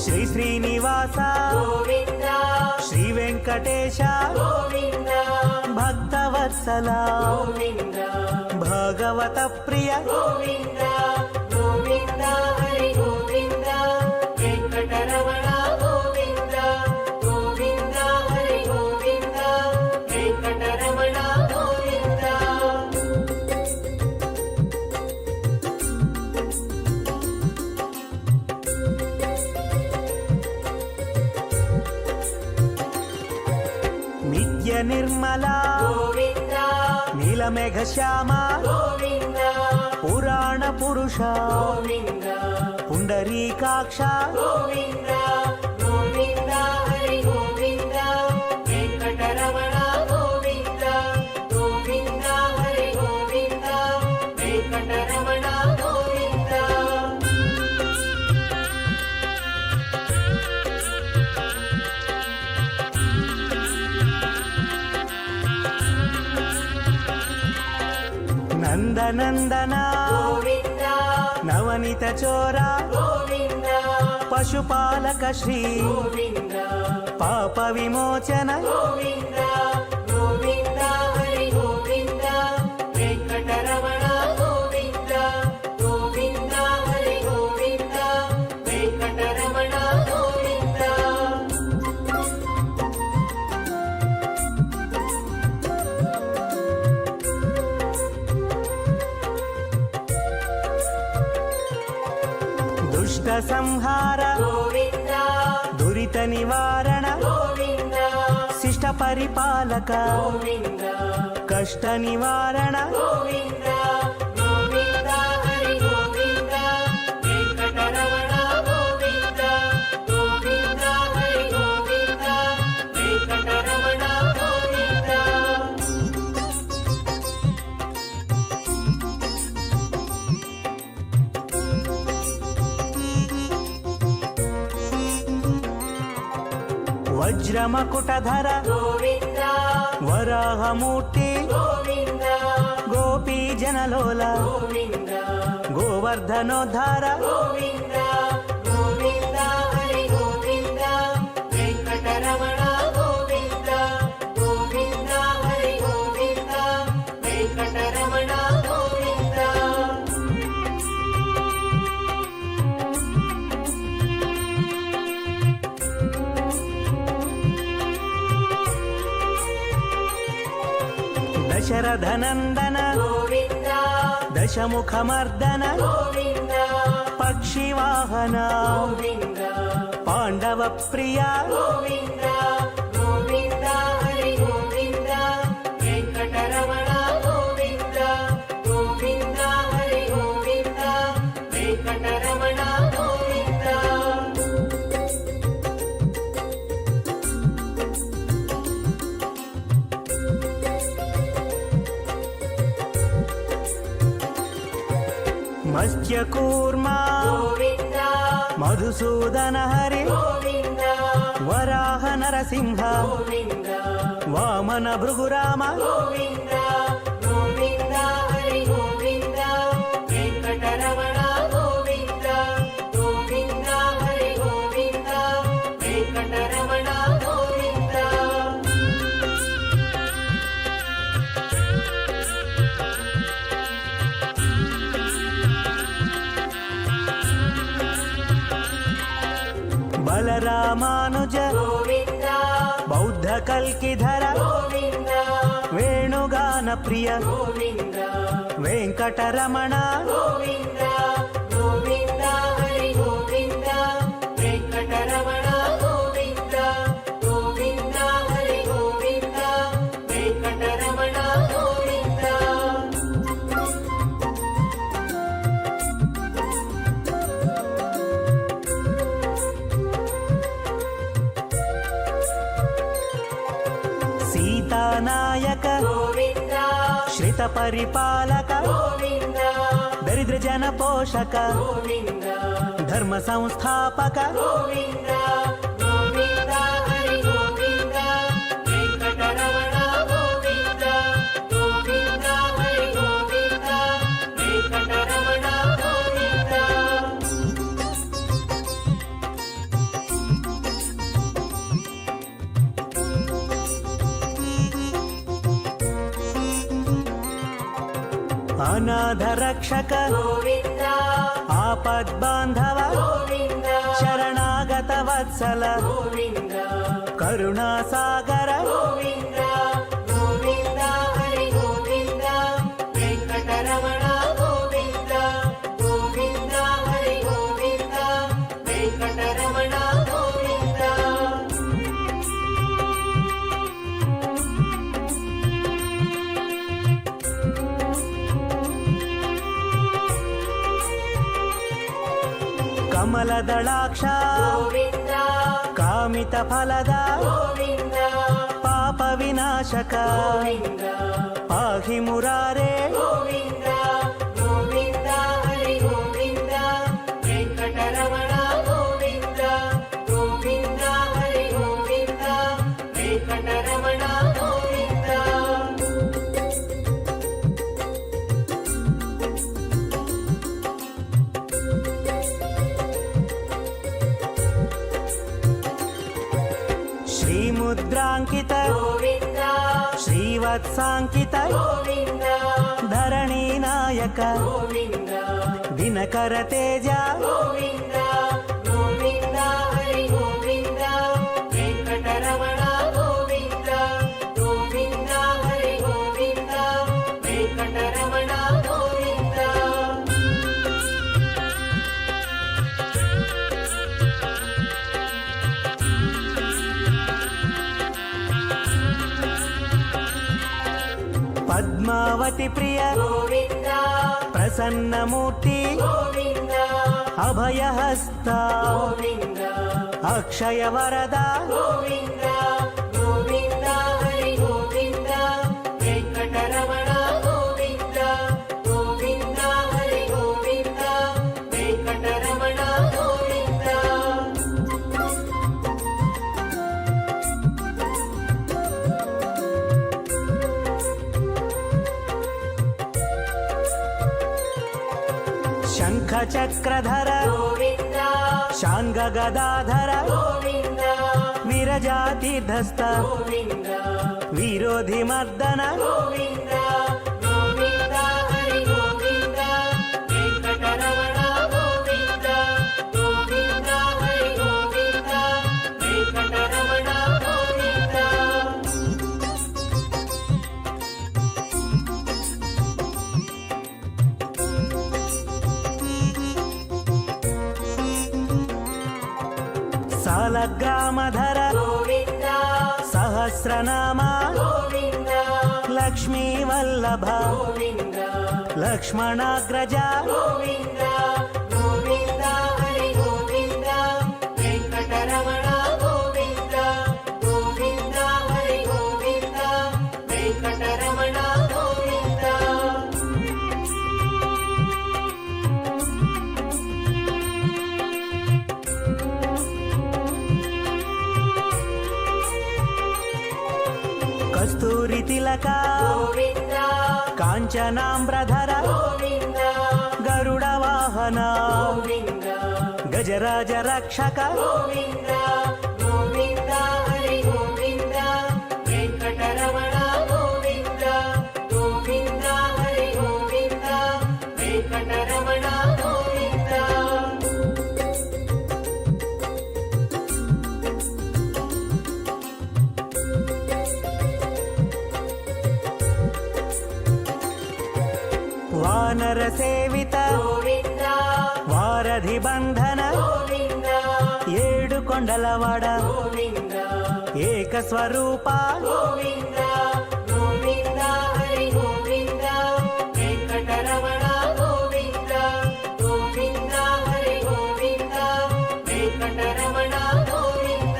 శ్రీ శ్రీనివాస గోవింద శ్రీ వెంకటేశ గోవింద భక్తవత్సల గోవింద భగవత ప్రియ గోవింద గోవింద హరి గోవింద వెంకటరమణ గోవింద గోవింద హరి గోవింద వెంకటరమణ గోవింద. నిత్య నిర్మల గోవింద నీలమేఘ శ్యామ గోవింద పురాణ పురుష గోవింద పుండరీకాక్ష గోవింద గోవింద హరి గోవింద వెంకటరమణ గోవింద గోవింద హరి గోవింద వెంకటరమణ గోవింద. నందనందన గోవింద నవనిత చోర గోవింద పశుపాలక శ్రీ గోవింద పాప విమోచన గోవింద గోవింద హరి గోవింద వెంకటరమణ గోవింద గోవింద హరి గోవింద వెంకటరమణ గోవింద. దుష్ట సంహార గోవింద దురిత నివారణ గోవింద శిష్ట పరిపాలక గోవింద కష్ట నివారణ గోవింద గోవింద హరి గోవింద వెంకటరమణ గోవింద గోవింద హరి గోవింద వెంకటరమణ గోవింద. వజ్రమకుటధర గోవింద వరాహమూర్తి గోవింద గోపీ జనలోల గోవింద గోవర్ధనోద్ధార గోవింద గోవింద హరి గోవింద వెంకటరమణ గోవింద గోవింద హరి గోవింద వెంకటరమణ గోవింద. దశరథనందన గోవింద దశముఖమర్దన గోవింద పక్షివాహన గోవింద పాండవ ప్రియ గోవింద గోవింద హరి గోవింద వెంకటరమణ గోవింద గోవింద హరి గోవింద వెంకటరమణ గోవింద. మత్స్యకూర్మ గోవింద మధుసూదన హరి గోవింద వరాహ నరసింహ గోవింద వామన భృగురామ గోవింద గోవింద హరి గోవింద వెంకటరమణ గోవింద గోవింద హరి గోవింద వెంకటరమణ గోవింద. బలరామానుజ గోవింద బౌద్ధ కల్కిధర గోవింద వేణుగాన ప్రియ గోవింద వెంకటరమణ గోవింద గోవింద హరి గోవింద వెంకటరమణ గోవింద గోవింద హరి గోవింద వెంకటరమణ గోవింద. సీతానాయక గోవింద శ్రిత పరిపాలక గోవింద దరిద్ర జన పోషక గోవింద ధర్మ సంస్థాపక గోవింద గోవింద హరి గోవింద వెంకటరమణ గోవింద గోవింద హరి గోవింద వెంకటరమణ గోవింద. ಅನಾಥ ರಕ್ಷಕ ಗೋವಿಂದ ಆಪದ್ಬಾಂಧವ ಗೋವಿಂದ ಶರಣಾಗತ ವತ್ಸಲ ಗೋವಿಂದ ಕರುಣಾಸಾಗರ ಗೋವಿಂದ ಗೋವಿಂದ ಹರಿ ಗೋವಿಂದ ವೆಂಕಟರಮಣ ಗೋವಿಂದ ಗೋವಿಂದ ಹರಿ ಗೋವಿಂದ ವೆಂಕಟರಮಣ ಗೋವಿಂದ ಕಮಲದಳಾಕ್ಷ ಗೋವಿಂದ ಕಾಮಿತ ಫಲದ ಗೋವಿಂದ ಪಾಪ ವಿನಾಶಕ ಗೋವಿಂದ ಪಾಹಿ ಮುರಾರೇ ಗೋವಿಂದ ಗೋವಿಂದ ಹರಿ ಗೋವಿಂದ ವೆಂಕಟರಮಣ ಗೋವಿಂದ ಗೋವಿಂದ ಹರಿ ಗೋವಿಂದ ವೆಂಕಟರಮಣ ಗೋವಿಂದ ಶ್ರೀಮುದ್ರಾಂಕಿತ ಗೋವಿಂದ ಶ್ರೀವತ್ಸಾಂಕಿತ ಗೋವಿಂದ ಧರಣಿ ನಾಯಕ ಗೋವಿಂದ ದಿನಕರ ತೇಜ ಗೋವಿಂದ ಗೋವಿಂದ ಹರಿ ಗೋವಿಂದ ವೆಂಕಟರಮಣ ಗೋವಿಂದ ಗೋವಿಂದ ಹರಿ ಗೋವಿಂದ ವೆಂಕಟರಮಣ ಗೋವಿಂದ ಪದ್ಮಾವತಿ ಪ್ರಿಯ ಗೋವಿಂದ ಪ್ರಸನ್ನ ಮೂರ್ತಿ ಗೋವಿಂದ ಅಭಯ ಹಸ್ತ ಗೋವಿಂದ ಅಕ್ಷಯ ವರದ ಗೋವಿಂದ ಗೋವಿಂದ ಹರಿ ಗೋವಿಂದ ವೆಂಕಟರಮಣ ಗೋವಿಂದ ಗೋವಿಂದ ಹರಿ ಗೋವಿಂದ ವೆಂಕಟರಮಣ ಗೋವಿಂದ ಶಂಖ ಚಕ್ರಧರ ಗೋವಿಂದ ಶಾಂಗ ಗದಾಧರ ಗೋವಿಂದ ವಿರಜಾತಿಧಸ್ತ ಗೋವಿಂದ ವಿರೋಧಿ ಮರ್ದನ ಗೋವಿಂದ ಗೋವಿಂದ ಹರಿ ಗೋವಿಂದ ವೆಂಕಟರಮಣ ಗೋವಿಂದ ಗೋವಿಂದ ಹರಿ ಗೋವಿಂದ ವೆಂಕಟರಮಣ ಗೋವಿಂದ ಸಾಲಗ್ರಾಮಧರ ಗೋವಿಂದ ಸಹಸ್ರನಾಮ ಗೋವಿಂದ ಲಕ್ಷ್ಮೀ ವಲ್ಲಭ ಗೋವಿಂದ ಲಕ್ಷ್ಮಣಾಗ್ರಜ ಗೋವಿಂದ ಗೋವಿಂದ ಹರಿ ಗೋವಿಂದ ವೆಂಕಟರಮಣ ಗೋವಿಂದ ಗೋವಿಂದ ಹರಿ ಗೋವಿಂದ ವೆಂಕಟರಮಣ ಗೋವಿಂದ ಕಸ್ತೂರಿ ತಿಲಕ ಗೋವಿಂದ ಕಾಂಚನಾಂಬ್ರಧರ ಗೋವಿಂದ ಗರುಡ ವಾಹನ ಗೋವಿಂದ ಗಜರಾಜ ರಕ್ಷಕ ಗೋವಿಂದ ಗೋವಿಂದ ಹರಿ ಗೋವಿಂದ ವೆಂಕಟರಮಣ ಗೋವಿಂದ ಗೋವಿಂದ ಹರಿ ಗೋವಿಂದ ವೆಂಕಟರಮಣ ಗೋವಿಂದ ವಾನರ ಸೇವಿತ ಗೋವಿಂದ ವಾರಧಿ ಬಂಧನ ಗೋವಿಂದ ಏಳು ಕೊಂಡಲವಾಡ ಗೋವಿಂದ ಏಕ ಸ್ವರೂಪ ಗೋವಿಂದ ಗೋವಿಂದ ಹರಿ ಗೋವಿಂದ ವೆಂಕಟರಮಣ ಗೋವಿಂದ ಗೋವಿಂದ ಹರಿ ಗೋವಿಂದ ವೆಂಕಟರಮಣ ಗೋವಿಂದ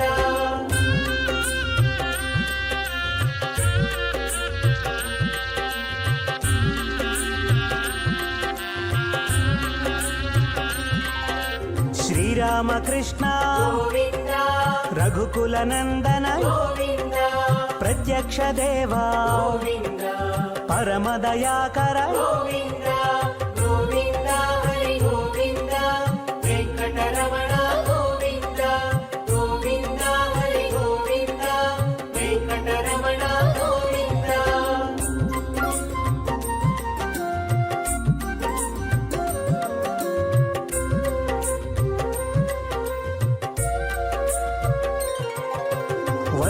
ಶ್ರೀರಾಮಕೃಷ್ಣ ಗೋವಿಂದ ರಘುಕುಲ ನಂದನ ಗೋವಿಂದ ಪ್ರತ್ಯಕ್ಷ ದೇವ ಗೋವಿಂದ ಪರಮ ದಯಾಕರ ಗೋವಿಂದ ಗೋವಿಂದ ಹರಿ ಗೋವಿಂದ ವೆಂಕಟರಮಣ ಗೋವಿಂದ ಗೋವಿಂದ ಹರಿ ಗೋವಿಂದ ವೆಂಕಟರಮಣ ಗೋವಿಂದ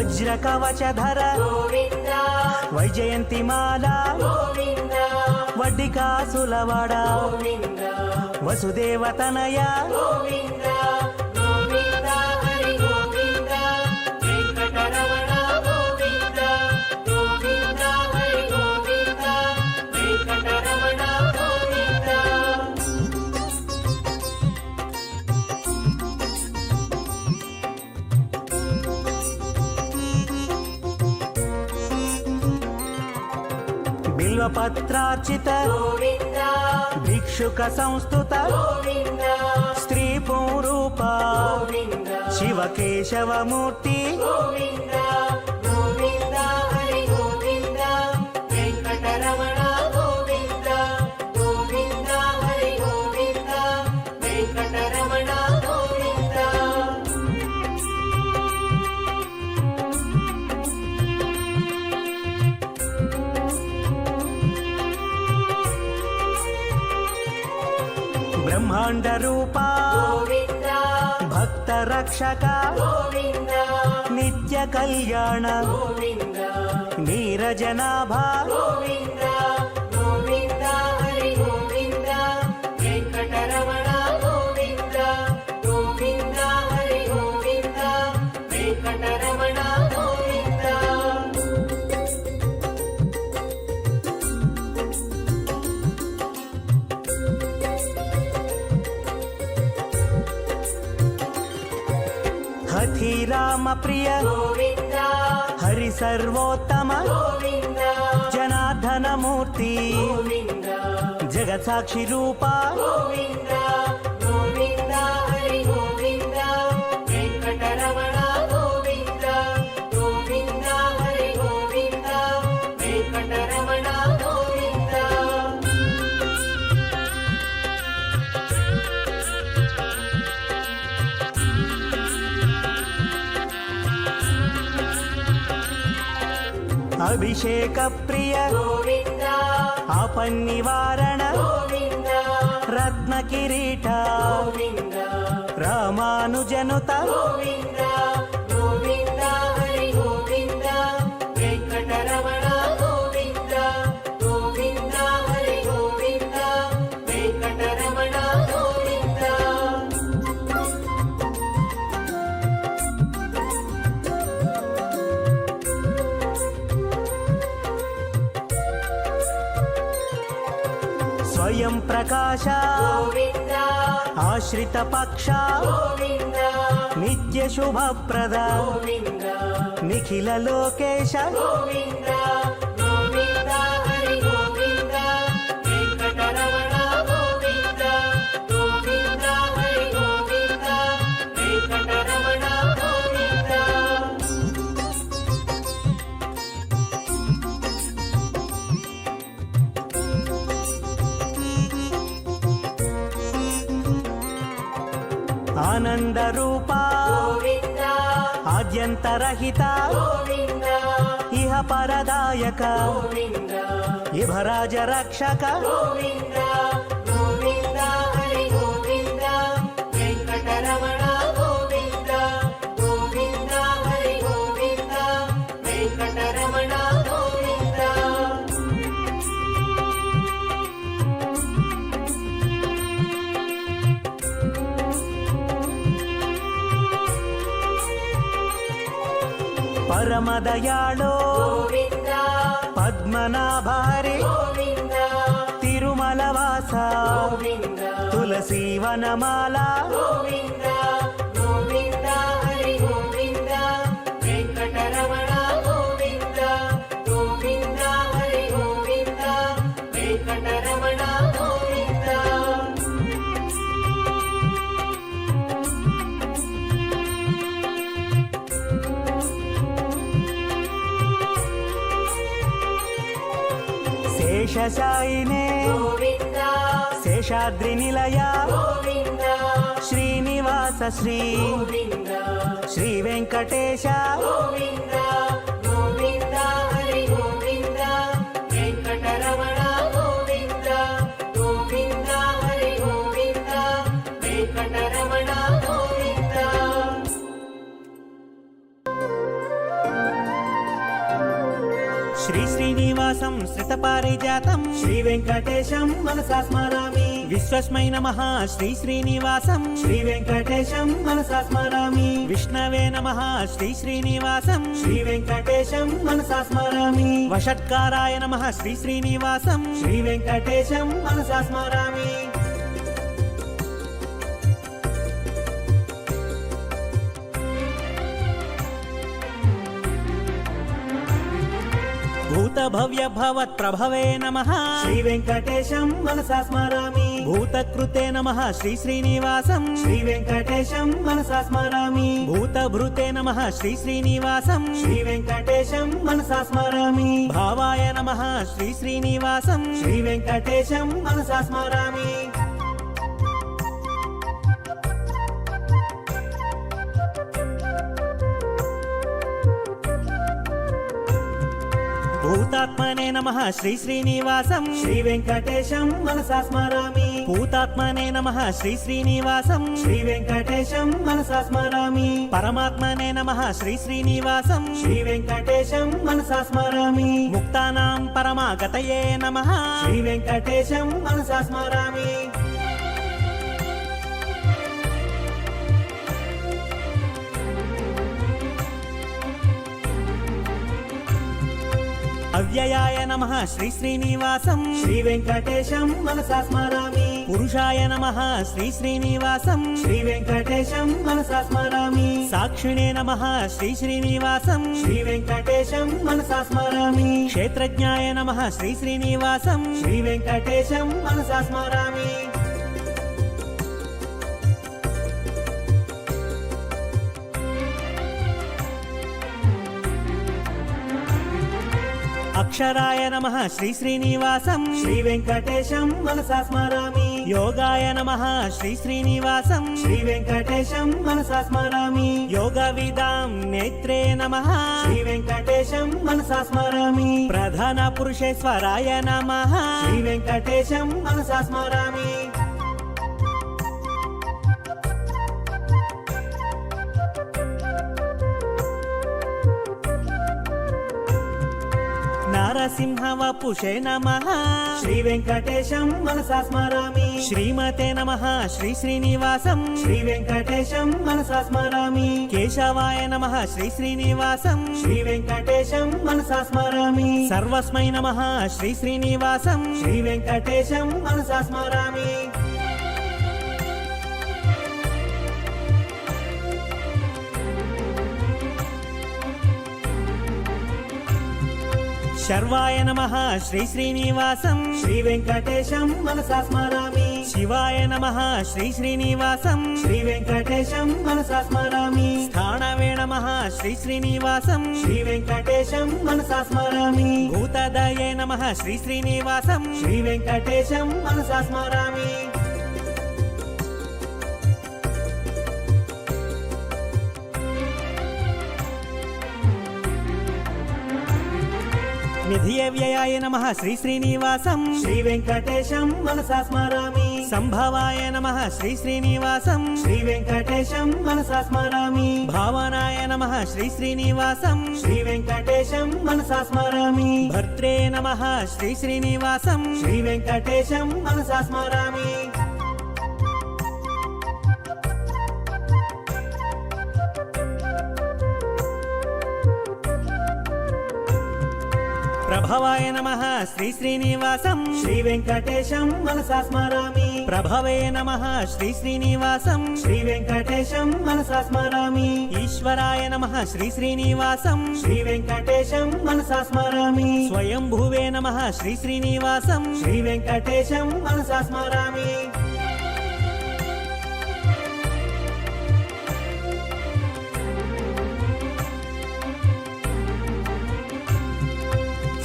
వజ్ర కవచధర గోవింద వైజయంతిమాల గోవింద వడ్డికాసులవాడ గోవింద వసుదేవతనయ గోవింద గోవింద హరి గోవింద వెంకటరమణ గోవింద గోవింద హరి గోవింద వెంకటరమణ గోవింద బిల్వపత్రార్చిత గోవింద భిక్షుక సంస్థుత గోవింద స్త్రీ పూరూప గోవింద శివకేశవమూర్తి గోవింద గోవింద హరి గోవింద వెంకటరమణ గోవింద గోవింద హరి గోవింద వెంకటరమణ గోవింద బ్రహ్మాండ రూప గోవింద భక్త రక్షక గోవింద నిత్య కళ్యాణ గోవింద నీరజనాభ గోవింద గోవింద హరి గోవింద వెంకటరమణ గోవింద గోవింద హరి గోవింద వెంకటరమణ గోవింద హఠి రామ ప్రియ గోవింద హరి సర్వోత్తమ గోవింద జనార్దన మూర్తి గోవింద జగత్ సాక్షి రూప గోవింద గోవింద హరి గోవింద వెంకటరమణ గోవింద గోవింద హరి గోవింద వెంకటరమణ గోవింద అభిషేక ప్రియ గోవింద ఆపన్నివారణ గోవింద రత్న కిరీట గోవింద రామానుజనుత గోవింద గోవింద హరి గోవింద వెంకటరమణ గోవింద గోవింద హరి గోవింద వెంకటరమణ గోవింద స్వయం ప్రకాశ గోవింద ఆశ్రిత పక్ష గోవింద నిత్య శుభప్రద గోవింద నిఖిల లోకేశ గోవింద గోవింద హరి గోవింద వెంకటరమణ గోవింద గోవింద హరి గోవింద వెంకటరమణ గోవింద ఆనంద రూప గోవింద ఆద్యంతరహిత గోవింద ఇహ పరదాయక గోవింద ఇభరాజ రక్షక గోవింద గోవింద హరి గోవింద వెంకటరమణ గోవింద గోవింద హరి గోవింద వెంకటరమణ గోవింద పరమదయాళో గోవింద పద్మనాభ హరి గోవింద తిరుమల వాస గోవింద తులసీవనమాల గోవింద గోవింద హరి గోవింద వెంకటరమణ గోవింద గోవింద హరి గోవింద వెంకటరమణ గోవింద శేషశాయినే గోవింద శేషాద్రి నిలయ గోవింద శ్రీనివాస శ్రీ గోవింద శ్రీ వెంకటేశ గోవింద గోవింద హరి గోవింద వెంకటరమణ గోవింద గోవింద హరి గోవింద వెంకటరమణ గోవింద సంశ్రిత పారిజాతం శ్రీ వెంకటేశం మనసా స్మరామి విశ్వస్మై నమః శ్రీ శ్రీనివాసం శ్రీ వెంకటేశం మనసా స్మరామి విష్ణవే నమః శ్రీ శ్రీనివాసం శ్రీ వెంకటేశం మనసా స్మరామి వషట్కారాయ నమః శ్రీ శ్రీనివాసం శ్రీ వెంకటేశం మనసా స్మరామి భూత భవ్య భవత్ ప్రభవే నమః శ్రీ వెంకటేశం మనసా స్మరామి భూతకృతే నమః శ్రీ శ్రీనివాసం శ్రీ వెంకటేశం మనసా స్మరామి భూతభృతే నమః శ్రీ శ్రీనివాసం శ్రీ వెంకటేశం మనసా స్మరామి భావాయ నమః శ్రీ శ్రీనివాసం శ్రీ వెంకటేశం మనసా స్మరామి భూతాత్మనే నమః శ్రీ శ్రీనివాసం శ్రీ వెంకటేశం మనసా స్మరామి భూతాత్మనే నమః శ్రీ శ్రీనివాసం శ్రీ వెంకటేశం మనసా స్మరామి పరమాత్మనే నమః శ్రీ శ్రీనివాసం శ్రీ వెంకటేశం మనసా స్మరామి ముక్తానాం పరమాగతయే నమః శ్రీ వెంకటేశం మనసా స్మరామి అవ్యయాయ నమః శ్రీ శ్రీనివాసం శ్రీ వెంకటేశం మనసా స్మరామి పురుషాయ నమః శ్రీ శ్రీనివాసం శ్రీ వెంకటేశం మనసా స్మరామి సాక్షిణే నమః శ్రీ శ్రీనివాసం శ్రీ వెంకటేశం మనసా స్మరామి క్షేత్రజ్ఞాయ నమః శ్రీ శ్రీనివాసం శ్రీ వెంకటేశం మనసా స్మరామి అక్షరాయ నమః శ్రీ శ్రీనివాసం శ్రీ వెంకటేశం మనసా స్మరామి యోగాయ నమః శ్రీ శ్రీనివాసం శ్రీ వెంకటేశం మనసా స్మరామి యోగ విదాం నేత్రే నమః శ్రీ వెంకటేశం మనసా స్మరామి ప్రధాన పురుషేశ్వరాయ నమః శ్రీ వెంకటేశం మనసా స్మరామి నరసింహ వపుషే నమః శ్రీ వెంకటేశం మనసా స్మరామి శ్రీమతే నమః శ్రీ శ్రీనివాసం శ్రీ వెంకటేశం మనసా స్మరామి కేశవాయ నమః శ్రీ శ్రీనివాసం శ్రీ వెంకటేశం మనసా స్మరామి సర్వస్మై నమః శ్రీ శ్రీనివాసం శ్రీ వెంకటేశం మనసా స్మరామి శర్వాయ నమః శ్రీ శ్రీనివాసం శ్రీ వెంకటేశం మనసా స్మరామి శివాయ నమః శ్రీ శ్రీనివాసం శ్రీ వెంకటేశం మనసా స్మరామి స్థానవే నమః శ్రీ శ్రీనివాసం శ్రీ వెంకటేశం మనసా స్మరామి భూతదయే నమః శ్రీ శ్రీనివాసం శ్రీ వెంకటేశం మనసా స్మరామి నిధియ వ్యయాయ నమః శ్రీ శ్రీనివాసం శ్రీ వెంకటేశం మనసా స్మరామి సంభవాయ నమః శ్రీ శ్రీనివాసం శ్రీ వెంకటేశం మనసా స్మరామి భావనాయ నమః శ్రీ శ్రీనివాసం శ్రీ వెంకటేశం మనసా స్మరామి భర్త్రే నమః శ్రీ శ్రీనివాసం శ్రీ వెంకటేశం మనసా స్మరామి ప్రభవాయ నమః శ్రీ శ్రీనివాసం శ్రీ వెంకటేశం మనసా స్మరామి ప్రభవే నమః శ్రీ శ్రీనివాసం శ్రీ వెంకటేశం మనసా స్మరామి ఈశ్వరాయ నమః శ్రీ శ్రీనివాసం శ్రీ వెంకటేశం మనసా స్మరామి స్వయంభువే నమః శ్రీ శ్రీనివాసం శ్రీ వెంకటేశం మనసా స్మరామి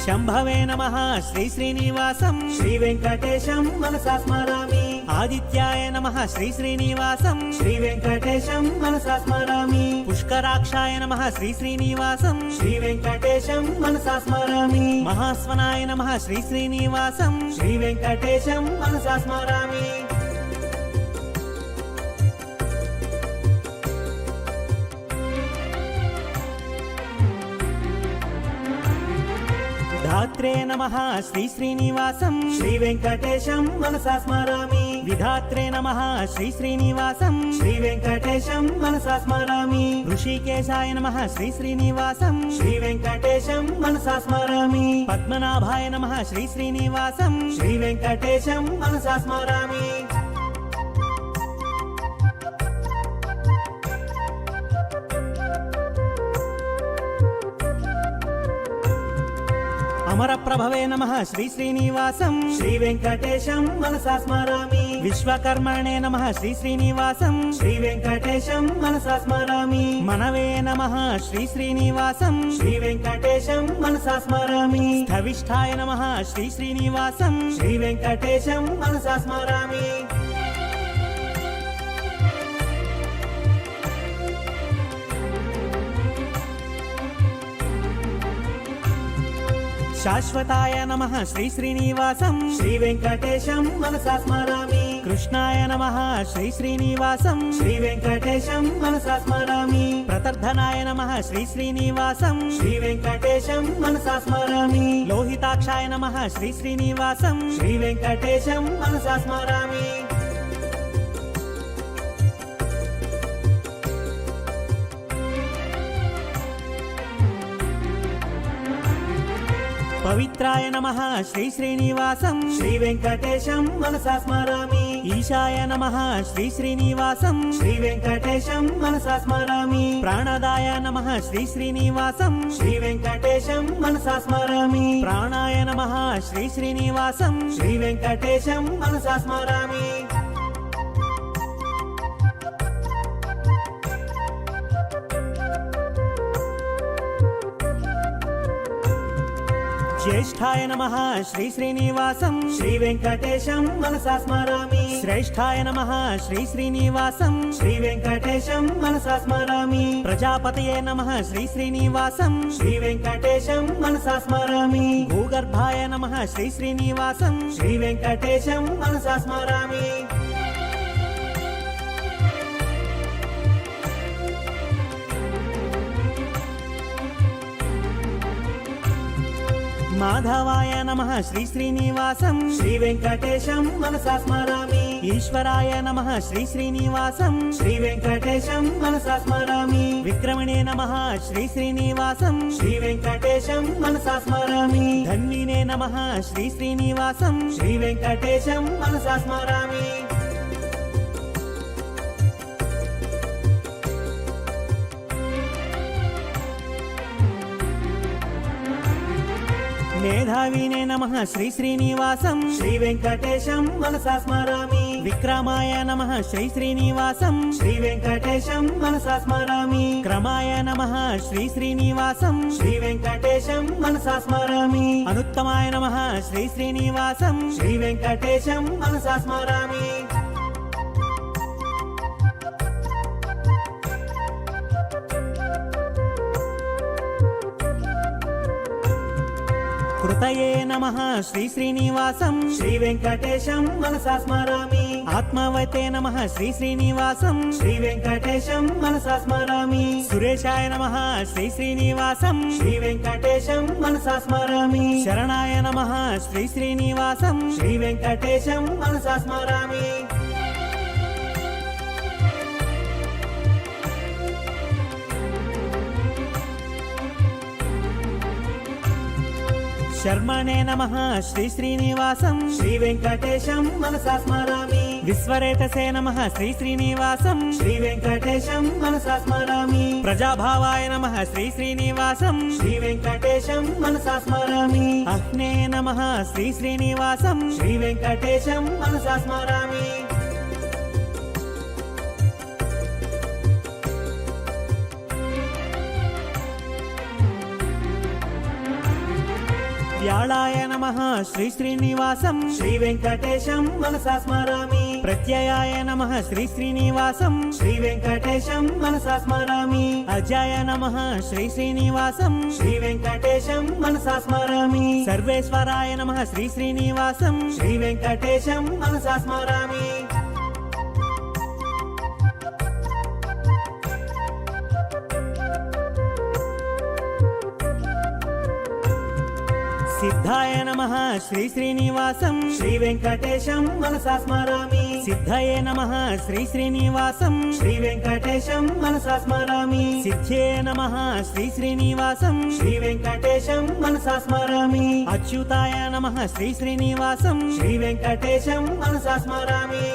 శంభవే నమః శ్రీ శ్రీనివాసం శ్రీ వెంకటేశం మనసా స్మరామి ఆదిత్యాయ నమః శ్రీ శ్రీనివాసం శ్రీ వెంకటేశం మనసా స్మరామి పుష్కరాక్షాయ నమః శ్రీ శ్రీనివాసం శ్రీ వెంకటేశం మనసా స్మరామి మహాస్వనాయ నమః శ్రీ శ్రీనివాసం శ్రీ వెంకటేశం మనసా స్మరామి దాత్రే నమః శ్రీ శ్రీనివాసం శ్రీ వెంకటేశం మనసా స్మరామి విధాత్రే నమః శ్రీ శ్రీనివాసం శ్రీ వెంకటేశం మనసా స్మరామి ఋషికేశాయ నమః శ్రీ శ్రీనివాసం శ్రీ వెంకటేశం మనసా స్మరామి పద్మనాభాయ నమః శ్రీ శ్రీనివాసం శ్రీ వెంకటేశం మనసా స్మరామి అమరప్రభవే నమః శ్రీ శ్రీనివాసం శ్రీ వెంకటేశం మనసా స్మరామి విశ్వకర్మణే నమః శ్రీ శ్రీనివాసం శ్రీ వెంకటేశం మనసా స్మరామి మనవే నమః శ్రీ శ్రీనివాసం శ్రీ వెంకటేశం మనసా స్మరామి స్థవిష్ఠాయ నమః శ్రీ శ్రీనివాసం శ్రీ వెంకటేశం మనసా స్మరామి శాశ్వతాయ నమః శ్రీ శ్రీనివాసం శ్రీ వెంకటేశం మనసా స్మరామి కృష్ణాయ నమః శ్రీ శ్రీనివాసం శ్రీ వెంకటేశం మనసా స్మరామి ప్రతర్ధనాయ నమః శ్రీ శ్రీనివాసం శ్రీ వెంకటేశం మనసా స్మరామి లోహితాక్షాయ నమః శ్రీ శ్రీనివాసం శ్రీ వెంకటేశం మనసా స్మరామి పవిత్రాయ నమః శ్రీ శ్రీనివాసం శ్రీ వెంకటేశం మనసా స్మరామి ఈశాయ నమః శ్రీ శ్రీనివాసం శ్రీ వెంకటేశం మనసా స్మరామి ప్రాణదాయ నమః శ్రీ శ్రీనివాసం శ్రీ వెంకటేశం మనసా స్మరామి ప్రాణాయ నమః శ్రీ శ్రీనివాసం శ్రీ వెంకటేశం మనసా స్మరామి జ్యేష్ఠాయ నమః శ్రీ శ్రీనివాసం శ్రీ వెంకటేశం మనసా స్మరామి శ్రేష్ఠాయ నమః శ్రీ శ్రీనివాసం శ్రీ వెంకటేశం మనసా స్మరామి ప్రజాపతయే నమః శ్రీ శ్రీనివాసం శ్రీ వెంకటేశం మనసా స్మరామి భూగర్భాయ నమః శ్రీ శ్రీనివాసం శ్రీ వెంకటేశం మనసా స్మరామి మాధవాయ నమః శ్రీ శ్రీనివాసం శ్రీ వెంకటేశం మనసా స్మరామి ఈశ్వరాయ నమః శ్రీ శ్రీనివాసం శ్రీ వెంకటేశం మనసా స్మరామి విక్రమణే నమః శ్రీ శ్రీనివాసం శ్రీ వెంకటేశం మనసా స్మరామి ధన్వినే నమః శ్రీ శ్రీనివాసం శ్రీ వెంకటేశం మనసా స్మరామి మేధావినే నమః శ్రీ శ్రీనివాసం శ్రీ వెంకటేశం మనసా స్మరామి విక్రమాయ నమః శ్రీ శ్రీనివాసం శ్రీ వెంకటేశం మనసా స్మరామి క్రమాయ నమః శ్రీ శ్రీనివాసం శ్రీ వెంకటేశం మనసా స్మరామి అనుత్తమాయ నమః శ్రీ శ్రీనివాసం శ్రీ వెంకటేశం మనసా స్మరామి కృతయే నమః శ్రీ శ్రీనివాసం శ్రీ వెంకటేశం మనసా స్మరామి ఆత్మవతే నమః శ్రీ శ్రీనివాసం శ్రీ వెంకటేశం మనసా స్మరామి సురేశాయ నమః శ్రీ శ్రీనివాసం శ్రీ వెంకటేశం మనసా స్మరామి శరణాయ నమః శ్రీ శ్రీనివాసం శ్రీ వెంకటేశం మనసా స్మరామి శర్మణే నమః శ్రీ శ్రీనివాసం శ్రీ వెంకటేశం మనసా స్మరామి విశ్వరేతసే నమః శ్రీ శ్రీనివాసం శ్రీ వెంకటేశం మనసా స్మరామి ప్రజాభావాయ నమః శ్రీ శ్రీనివాసం శ్రీ వెంకటేశం మనసా స్మరామి అహ్నే నమః శ్రీ శ్రీనివాసం శ్రీ వెంకటేశం మనసా స్మరామి వ్యాళాయ నమః శ్రీ శ్రీనివాసం శ్రీ వెంకటేశం మనసా స్మరామి ప్రత్యయాయ నమః శ్రీ శ్రీనివాసం శ్రీ వెంకటేశం మనసా స్మరామి అజాయ నమః శ్రీ శ్రీనివాసం శ్రీ వెంకటేశం మనసా స్మరామి సర్వేశ్వరాయ నమః శ్రీ శ్రీనివాసం శ్రీ వెంకటేశం మనసా స్మరామి సిద్ధాయ నమః శ్రీ శ్రీనివాసం శ్రీ వెంకటేశం మనసా స్మరామి సిద్ధయే నమః శ్రీ శ్రీనివాసం శ్రీ వెంకటేశం మనసా స్మరామి సిద్ధ్యే నమః శ్రీ శ్రీనివాసం శ్రీ వెంకటేశం మనసా స్మరామి అచ్యుతాయ నమః శ్రీ శ్రీనివాసం శ్రీ వెంకటేశం మనసా స్మరామి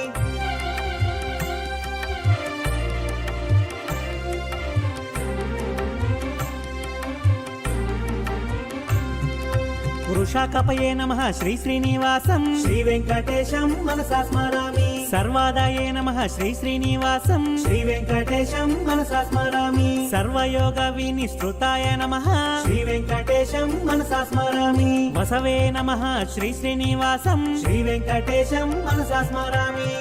వృషాకపయే నమః శ్రీ శ్రీనివాసం శ్రీ వెంకటేశం మనసా స్మరామి సర్వాదాయే నమః శ్రీ శ్రీనివాసం శ్రీ వెంకటేశం మనసా స్మరామి సర్వయోగ వినిశ్రుతాయ నమః శ్రీ వెంకటేశం మనసా స్మరామి వసవే నమః శ్రీ శ్రీనివాసం శ్రీ వెంకటేశం మనసా స్మరామి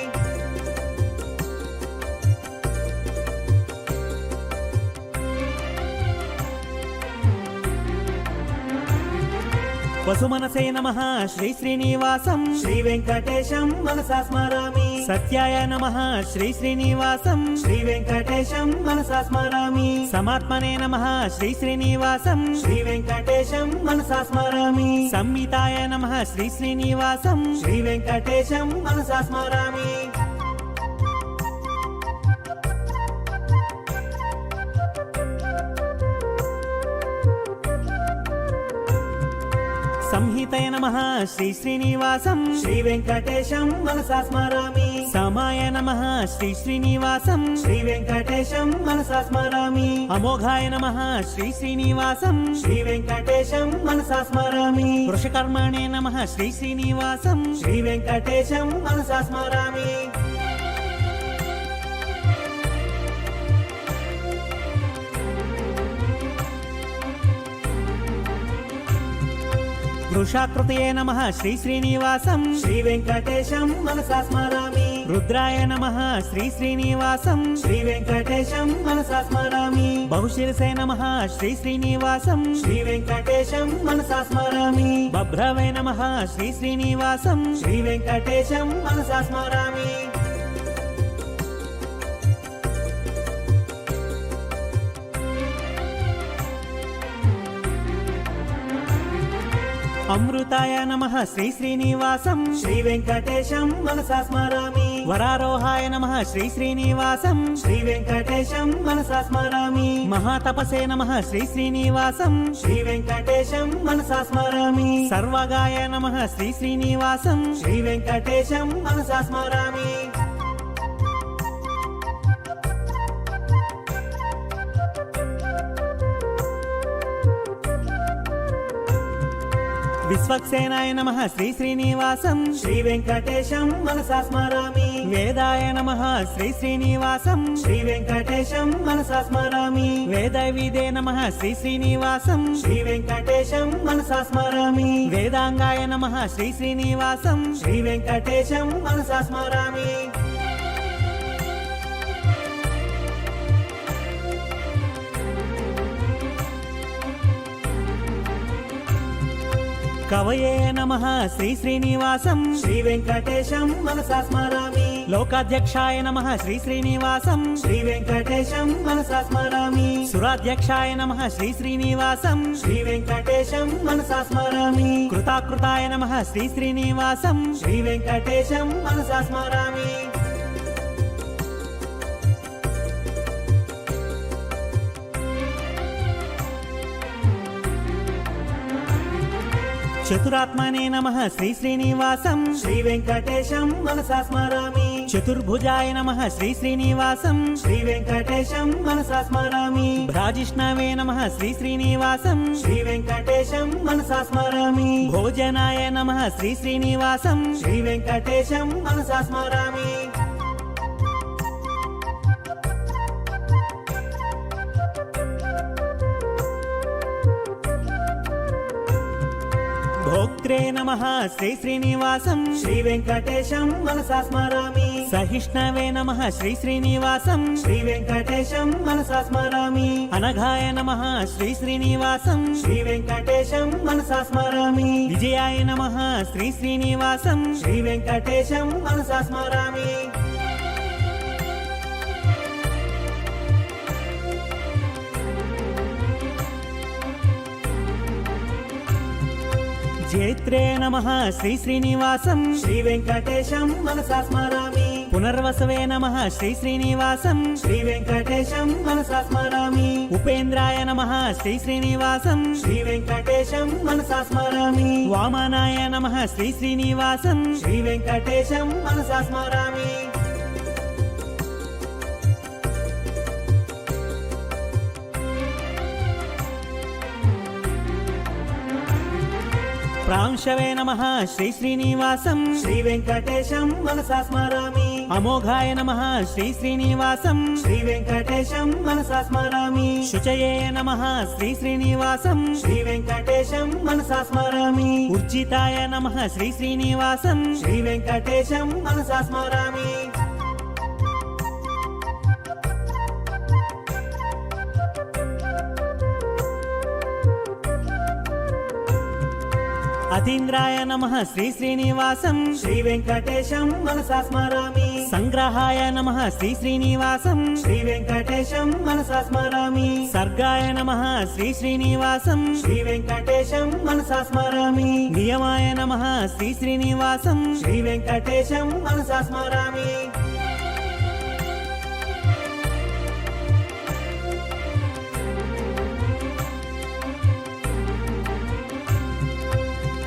వసుమనసే నమః శ్రీ శ్రీనివాసం శ్రీ వెంకటేశం మనసా స్మరామి సత్యాయ నమః శ్రీ శ్రీనివాసం శ్రీ వెంకటేశం మనసా స్మరామి సమాత్మనే నమః శ్రీ శ్రీనివాసం శ్రీ వెంకటేశం మనసా స్మరామి సంహితాయ నమః శ్రీ శ్రీనివాసం శ్రీ వెంకటేశం మనసా స్మరామి సంహితయ నమః శ్రీ శ్రీనివాసం శ్రీ వెంకటేశం మనసా స్మరామి సమాయ నమః శ్రీ శ్రీనివాసం శ్రీ వెంకటేశం మనసా స్మరామి అమోఘాయ నమః శ్రీ శ్రీనివాసం శ్రీ వెంకటేశం మనసా స్మరామి వృషకర్మణే నమః శ్రీ శ్రీనివాసం శ్రీ వెంకటేశం మనసా స్మరామి వృషాకృతయే నమః శ్రీ శ్రీనివాసం శ్రీ వెంకటేశం మనసా స్మరామి రుద్రాయ నమః శ్రీ శ్రీనివాసం శ్రీ వెంకటేశం మనసా స్మరామి బహుశిరసే నమః శ్రీ శ్రీనివాసం శ్రీ వెంకటేశం మనసా స్మరామి బభ్రవే నమః శ్రీ శ్రీనివాసం శ్రీ వెంకటేశం మనసా స్మరామి అమృతాయ నమః శ్రీ శ్రీనివాసం శ్రీ వెంకటేశం మనసా స్మరామి వరారోహాయ నమః శ్రీ శ్రీనివాసం శ్రీ వెంకటేశం మనసా స్మరామి మహాతపసే నమః శ్రీ శ్రీనివాసం శ్రీ వెంకటేశం మనసా స్మరామి సర్వగాయ నమః శ్రీ శ్రీనివాసం శ్రీ వెంకటేశం మనసా స్మరామి విశ్వక్సేనాయ నమః శ్రీ శ్రీనివాసం శ్రీ వెంకటేశం మనసా స్మరామి వేదాయ నమః శ్రీ శ్రీనివాసం శ్రీ వెంకటేశం మనసా స్మరామి వేదవిదే నమః శ్రీ శ్రీనివాసం శ్రీ వెంకటేశం మనసా స్మరామి వేదాంగాయ నమః శ్రీ శ్రీనివాసం శ్రీ వెంకటేశం మనసా స్మరామి కవయే నమః శ్రీ శ్రీనివాసం శ్రీ వెంకటేశం మనసా స్మరామి లోకాధ్యక్షాయ నమః శ్రీ శ్రీనివాసం శ్రీ వెంకటేశం మనసా స్మరామి సురాధ్యక్షాయ నమః శ్రీ శ్రీనివాసం శ్రీ వెంకటేశం మనసా స్మరామి కృతాకృతాయ నమః శ్రీ శ్రీనివాసం శ్రీ వెంకటేశం మనసా స్మరామి చతురాత్మనే నమః శ్రీ శ్రీనివాసం శ్రీ వెంకటేశం మనసా స్మరామి చతుర్భుజాయ నమః శ్రీ శ్రీనివాసం శ్రీ వెంకటేశం మనసా స్మరామి భ్రాజిష్ణవే నమః శ్రీ శ్రీనివాసం శ్రీ వెంకటేశం మనసా స్మరామి భోజనాయ నమః శ్రీ శ్రీనివాసం శ్రీ వెంకటేశం మనసా స్మరామి భోక్త్రే నమః శ్రీ శ్రీనివాసం శ్రీ వెంకటేశం మనసా స్మరామి సహిష్ణవే నమః శ్రీ శ్రీనివాసం శ్రీ వెంకటేశం మనసా స్మరామి అనఘాయ నమః శ్రీ శ్రీనివాసం శ్రీ వెంకటేశం మనసా స్మరామి విజయాయ నమః శ్రీ శ్రీనివాసం శ్రీ వెంకటేశం మనసా స్మరామి జేత్రే నమః శ్రీ శ్రీనివాసం శ్రీ వెంకటేశం మనసా స్మరామి పునర్వసవే నమః శ్రీ శ్రీనివాసం శ్రీ వెంకటేశం మనసా స్మరామి ఉపేంద్రాయ నమః శ్రీ శ్రీనివాసం శ్రీ వెంకటేశం మనసా స్మరామి వామనాయ నమః శ్రీ శ్రీనివాసం శ్రీ వెంకటేశం మనసా స్మరామి ప్రాంశవే నమః శ్రీ శ్రీనివాసం శ్రీ వెంకటేశం మనసా స్మరామి అమోఘాయ నమః శ్రీ శ్రీనివాసం శ్రీ వెంకటేశం మనసా స్మరామి శుచయే నమః శ్రీ శ్రీనివాసం శ్రీ వెంకటేశం మనసా స్మరామి ఉర్జితాయ నమః శ్రీ శ్రీనివాసం శ్రీ వెంకటేశం మనసా స్మరామి అతీంద్రాయ నమః శ్రీ శ్రీనివాసం శ్రీ వెంకటేశం మనసా స్మరామి సంగ్రహాయ నమః శ్రీ శ్రీనివాసం శ్రీ వెంకటేశం మనసా స్మరామి సర్గాయ నమః శ్రీ శ్రీనివాసం శ్రీ వెంకటేశం మనసా స్మరామి నియమాయ నమః శ్రీ శ్రీనివాసం శ్రీ వెంకటేశం మనసా స్మరామి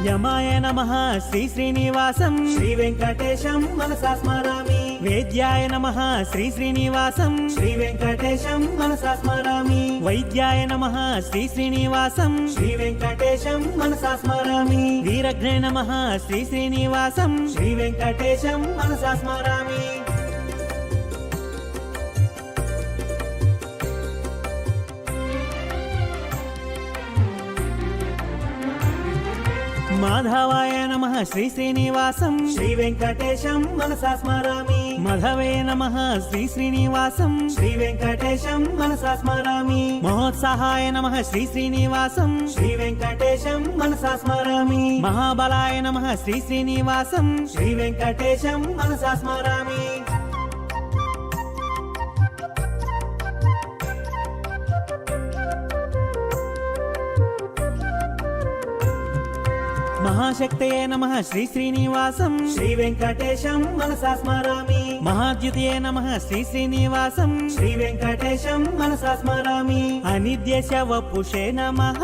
యమాయ నమః శ్రీ శ్రీనివాసం శ్రీ వెంకటేశం మనసా స్మరామి వేద్యాయ నమః శ్రీ శ్రీనివాసం శ్రీ వెంకటేశం మనసా స్మరామి వైద్యాయ నమః శ్రీ శ్రీనివాసం శ్రీ వెంకటేశం మనసా స్మరామి వీరఘ్నే నమః శ్రీ శ్రీనివాసం శ్రీ వెంకటేశం మనసా స్మరామి మాధవాయ నమః శ్రీ శ్రీనివాసం శ్రీ వెంకటేశం మనసా స్మరామి మధవే నమః శ్రీ శ్రీనివాసం శ్రీ వెంకటేశం మనసా స్మరామి మహోత్సాహాయ నమః శ్రీ శ్రీనివాసం శ్రీ వెంకటేశం మనసా స్మరామి మహాబలాయ నమః శ్రీ శ్రీనివాసం శ్రీ వెంకటేశం మనసా స్మరామి మహాశక్తయే నమః శ్రీ శ్రీనివాసం శ్రీ వెంకటేశం మనసా స్మరామి మహాద్యుతయే నమః శ్రీ శ్రీనివాసం శ్రీ వెంకటేశం మనసా స్మరామి అనిద్యశ వపుషే నమః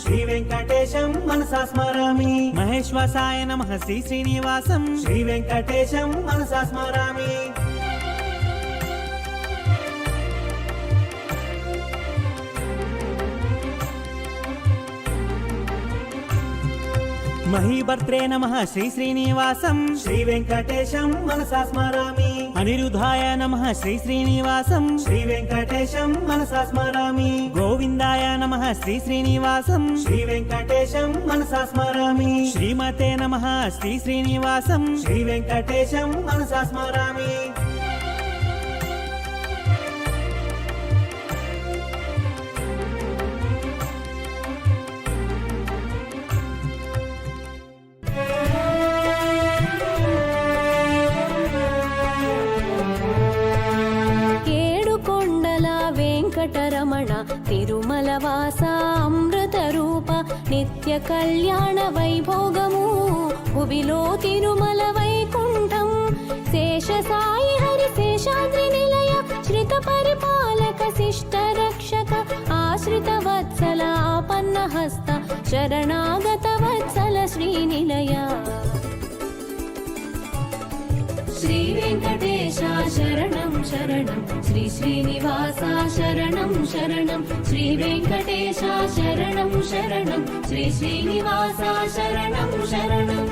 శ్రీ వెంకటేశం మనసా స్మరామి మహేశ్వసాయ నమః శ్రీ శ్రీనివాసం శ్రీ వెంకటేశం మనసా స్మరామి మహీభర్త్రే నమః శ్రీ శ్రీనివాసం శ్రీ వెంకటేశం మనసా స్మరామి అనిరుద్ధాయ నమః శ్రీ శ్రీనివాసం శ్రీ వెంకటేశం మనసా స్మరామి గోవిందాయ నమః శ్రీ శ్రీనివాసం శ్రీ వెంకటేశం మనసా స్మరామి శ్రీమతే నమః శ్రీ శ్రీనివాసం శ్రీ వెంకటేశం మనసా స్మరామి వెంకటరమణ తిరుమల వాస అమృత రూప నిత్య కళ్యాణ వైభోగము భువిలో తిరుమల వైకుంఠం శేష సాయి హరి శేషాద్రి నిలయ శ్రిత పరిపాలక శిష్ట రక్షక ఆశ్రిత వత్సల ఆపన్న హస్త శరణాగత వత్సల శ్రీనిలయ శ్రీ వెంకటేశ శరణం శరణం శ్రీ శ్రీనివాస శరణం శరణం శ్రీ వెంకటేశ శరణం శరణం శ్రీ శ్రీనివాస శరణం శరణం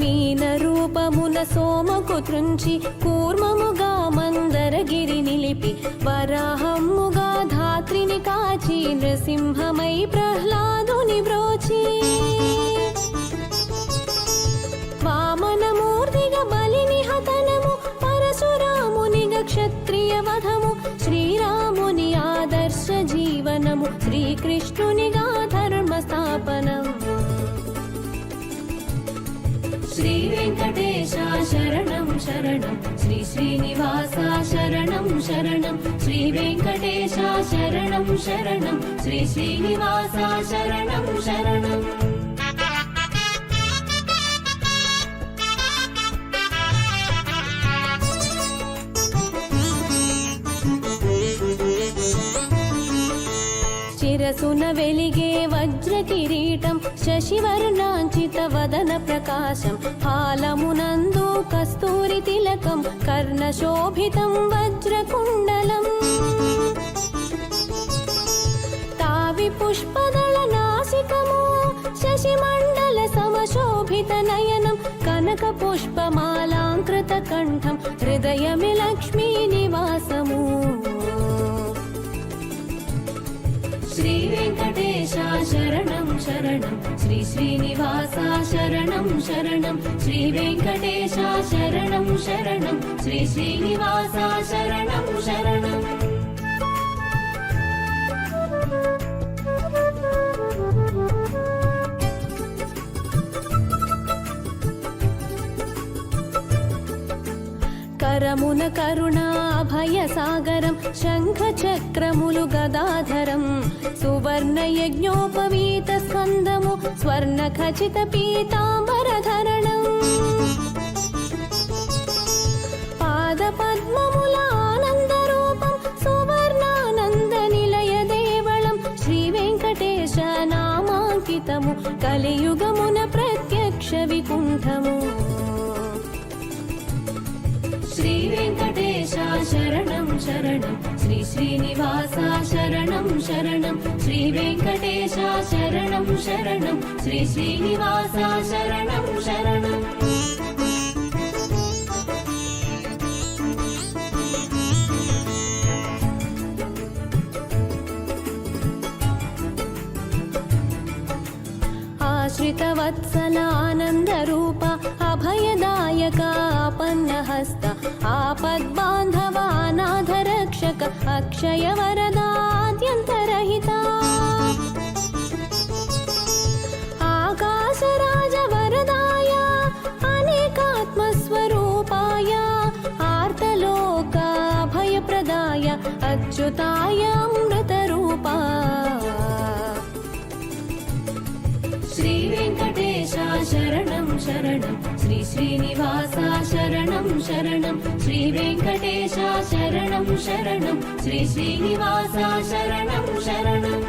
మీన రూపమున సోమకు త్రుంచి కూర్మముగా మందరగిరి నిలిపి వరాహమ్ముగా ధాత్రిని కాచి నృసింహమై ప్రహ్లాదుని బ్రోచి వామనమూర్తిగా బలిని హతనము పరశురామునిగా క్షత్రియ వధము శ్రీరాముని ఆదర్శ జీవనము శ్రీకృష్ణునిగా ధర్మ స్థాపనం శ్రీ వెంకటేశ శరణం శరణం శ్రీ శ్రీనివాస శరణం శరణం శ్రీ వెంకటేశ శరణం శరణం శ్రీ శ్రీనివాస శరణం శరణం శిరసున వెలిగే వజ్ర కిరీటం శశివర్ణాంచిత వదన ప్రకాశం హాలమునందు కస్తూరి తిలకం కర్ణశోభితం వజ్రకుండలం తావి పుష్పదళ నాసికము శశిమండల సమశోభిత నయనం కనక పుష్పమాలాంకృత కంఠం హృదయమి లక్ష్మీ నివాసము శ్రీ వెంకటేశ శరణం శరణం శ్రీ శ్రీనివాస శరణం శరణం శ్రీ వెంకటేశ శరణం శరణం శ్రీ శ్రీనివాస శరణం శరణం కరమున కరుణాభయ సాగరం శంఖ చక్రములు గదాధరం సువర్ణ యజ్ఞోపవీత స్కందము స్వర్ణ ఖచిత పీతాంబరధరణం పాద పద్మముల ఆనంద రూపం సువర్ణానంద నిలయ దేవళం శ్రీ వెంకటేశ నామాంకితము కలియుగమున ప్రత్యక్ష వికుంఠము శ్రీ వెంకటేశ శరణం శరణం శ్రీ శ్రీనివాస శరణం శరణం శ్రీ వెంకటేశ శరణం శరణం శ్రీ శ్రీనివాస శరణం శరణం ఆశ్రిత వత్సల ఆనంద రూప అభయదాయక ఆపన్నహస్త ఆపద్బాంధవ అనాథ రక్షక అక్షయ వరదాద్యంతరహిత ఆకాశరాజ వరదాయ అనేకాత్మస్వరూపాయ ఆర్తలోక అభయప్రదాయ అచ్యుతాయ అమృత రూపా శ్రీ వెంకటేశ శరణం శరణం శ్రీ శ్రీనివాస శరణం శరణం శ్రీ వెంకటేశ శరణం శరణం శ్రీ శ్రీనివాస శరణం శరణం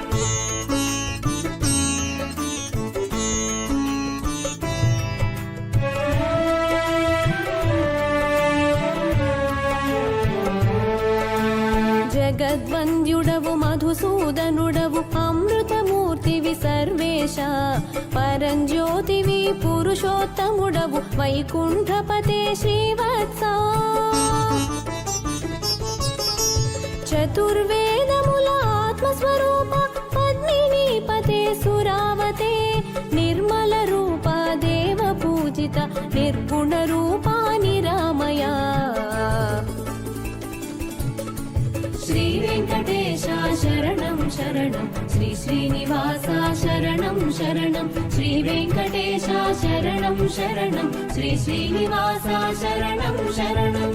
జగద్వంద్యుడవు మధుసూదనుడవు అమృతమూర్తివి సర్వేశ పరంజ్యోతివి పురుషోత్తముడవు వైకుంఠపతే శ్రీవత్స చతుర్వేదముల ఆత్మస్వరూప పద్మిని పతే సురావతే నిర్మల రూప దేవ పూజిత నిర్గుణ రూపా నిరామయ శ్రీ వెంకటేశ శరణం శరణం శ్రీ శ్రీనివాస శరణం శరణం శ్రీ వెంకటేశ శరణం శరణం శ్రీ శ్రీనివాస శరణం శరణం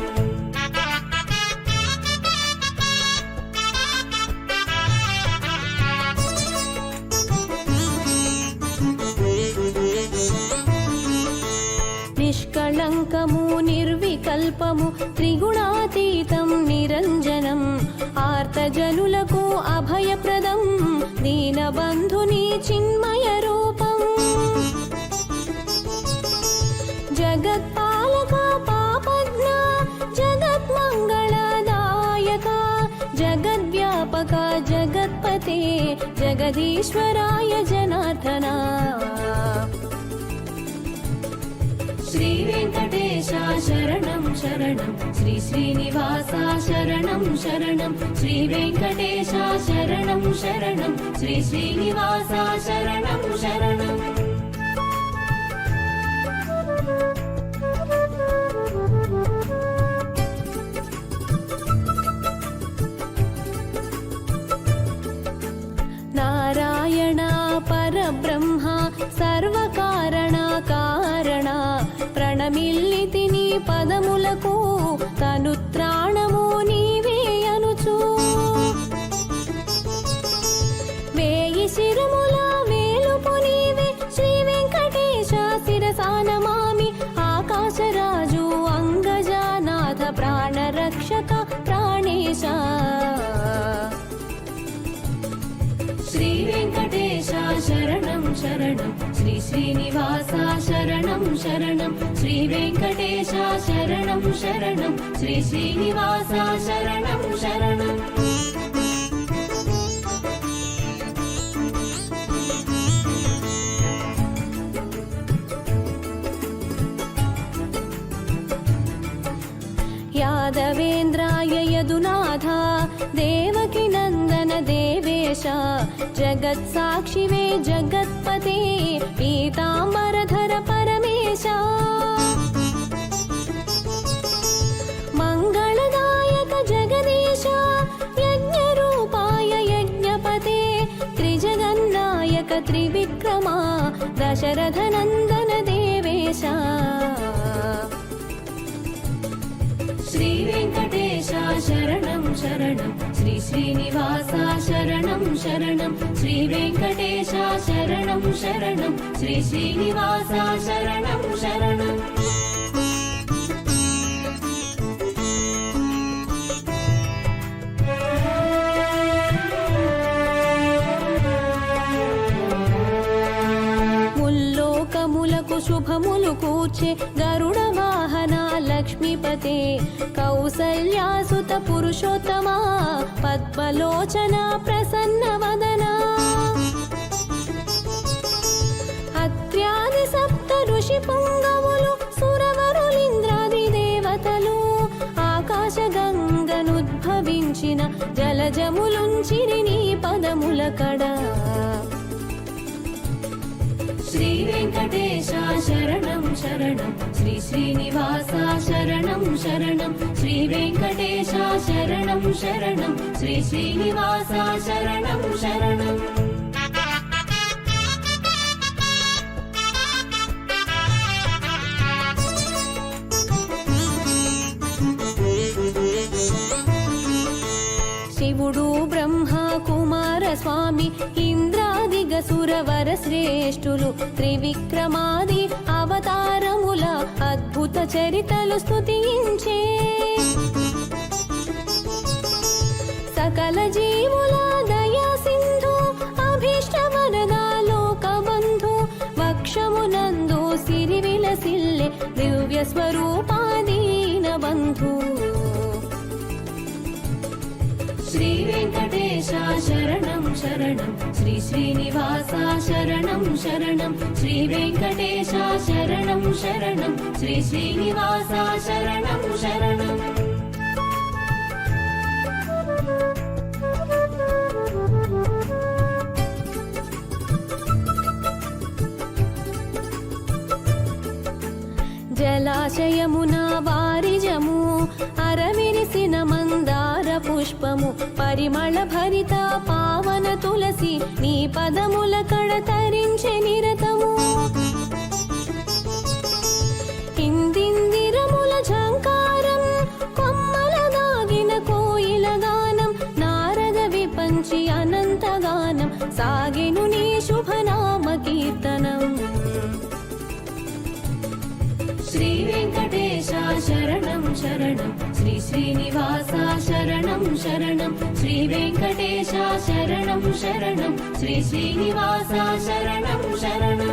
నిష్కళంకము నిర్వికల్పము త్రిగుణాతీతం నిరంజనం ఆర్తజనులకు అభయప్రదం దీనబంధుని చిన్మయ రూపం జగత్పాలక పాపజ్ఞ జగత్మంగళదాయక జగద్వ్యాపక జగత్పతే జగదీశ్వరాయ జనార్దనా శ్రీ వెంకటేశ శరణం శరణం శ్రీ శ్రీనివాస శరణం శరణం శ్రీ వెంకటేశ శరణం శరణం శ్రీ శ్రీనివాస శరణం శరణం నారాయణ పరబ్రహ్మ సర్వకారణ కారణ ప్రణమిల్లితిని శ్రీ వెంకటేశ శరణం శరణం శ్రీ శ్రీనివాస శరణం శరణం శ్రీ వెంకటేశ శరణం శరణం శ్రీ శ్రీనివాస శరణం శరణం यादवेन्द्राय यदुनाथ देवकी नन्दन देवेश जगत्साक्षिवे जगत्पते पीताम्बरधर परमेश मङ्गलदायक जगदीश यज्ञरूपाय यज्ञपते त्रिजगन्नायक त्रिविक्रमा दशरथनन्दन देवेश श्री वेंकटेश शरणं शरणं श्री श्रीनिवास शरणं शरणं श्री वेंकटेश शरणं शरणं श्री श्रीनिवास शरणं शरणं ముల్లోకములకు శుభములు కూర్చే గరుడ వాహన లక్ష్మీపతే కౌసల్యాసుత పురుషోత్తమ పద్మలోచన ప్రసన్న వదన అత్ర్యాది సప్త ఋషి పుంగవులు సురవరులింద్రాది దేవతలు ఆకాశ గంగనుద్భవించిన జలజములుంచిరి నీ పదముల కడ श्री वेंकटेश शरणं शरणं श्री श्रीनिवास शरणं शरणं श्री वेंकटेश शरणं शरणं श्री श्रीनिवास शरणं शरणं శివుడు బ్రహ్మ కుమార స్వామి ఇంద్రాదిగ సురవర శ్రేష్ఠులు త్రివిక్రమాది అవతారముల అద్భుత చరితలు స్తుతించే సకల జీవుల దయా సింధు అభీష్ట వరద లోక బంధు వక్షమునందు సిరి విలసిల్లె దివ్య స్వరూపాదీన బంధు श्री वेंकटेश शरणं शरणं श्री श्रीनिवास शरणं शरणं श्री वेंकटेश शरणं शरणं श्री श्रीनिवास शरणं शरणं జలాశయమున వారిజము అరవిరిసిన మందార పుష్పము పరిమళ భరిత పావన తులసి నీ పదముల కడ తరించె నిరతము ఇందిందిరముల ఝంకారం కొమ్మల దాగిన కోయిల గానం నారద విపంచి అనంత గానం సాగెను నీ శుభనామ కీర్తనం श्री वेंकटेश शरणं शरणं श्री श्रीनिवास शरणं शरणं श्री वेंकटेश शरणं शरणं श्री श्रीनिवास शरणं शरणं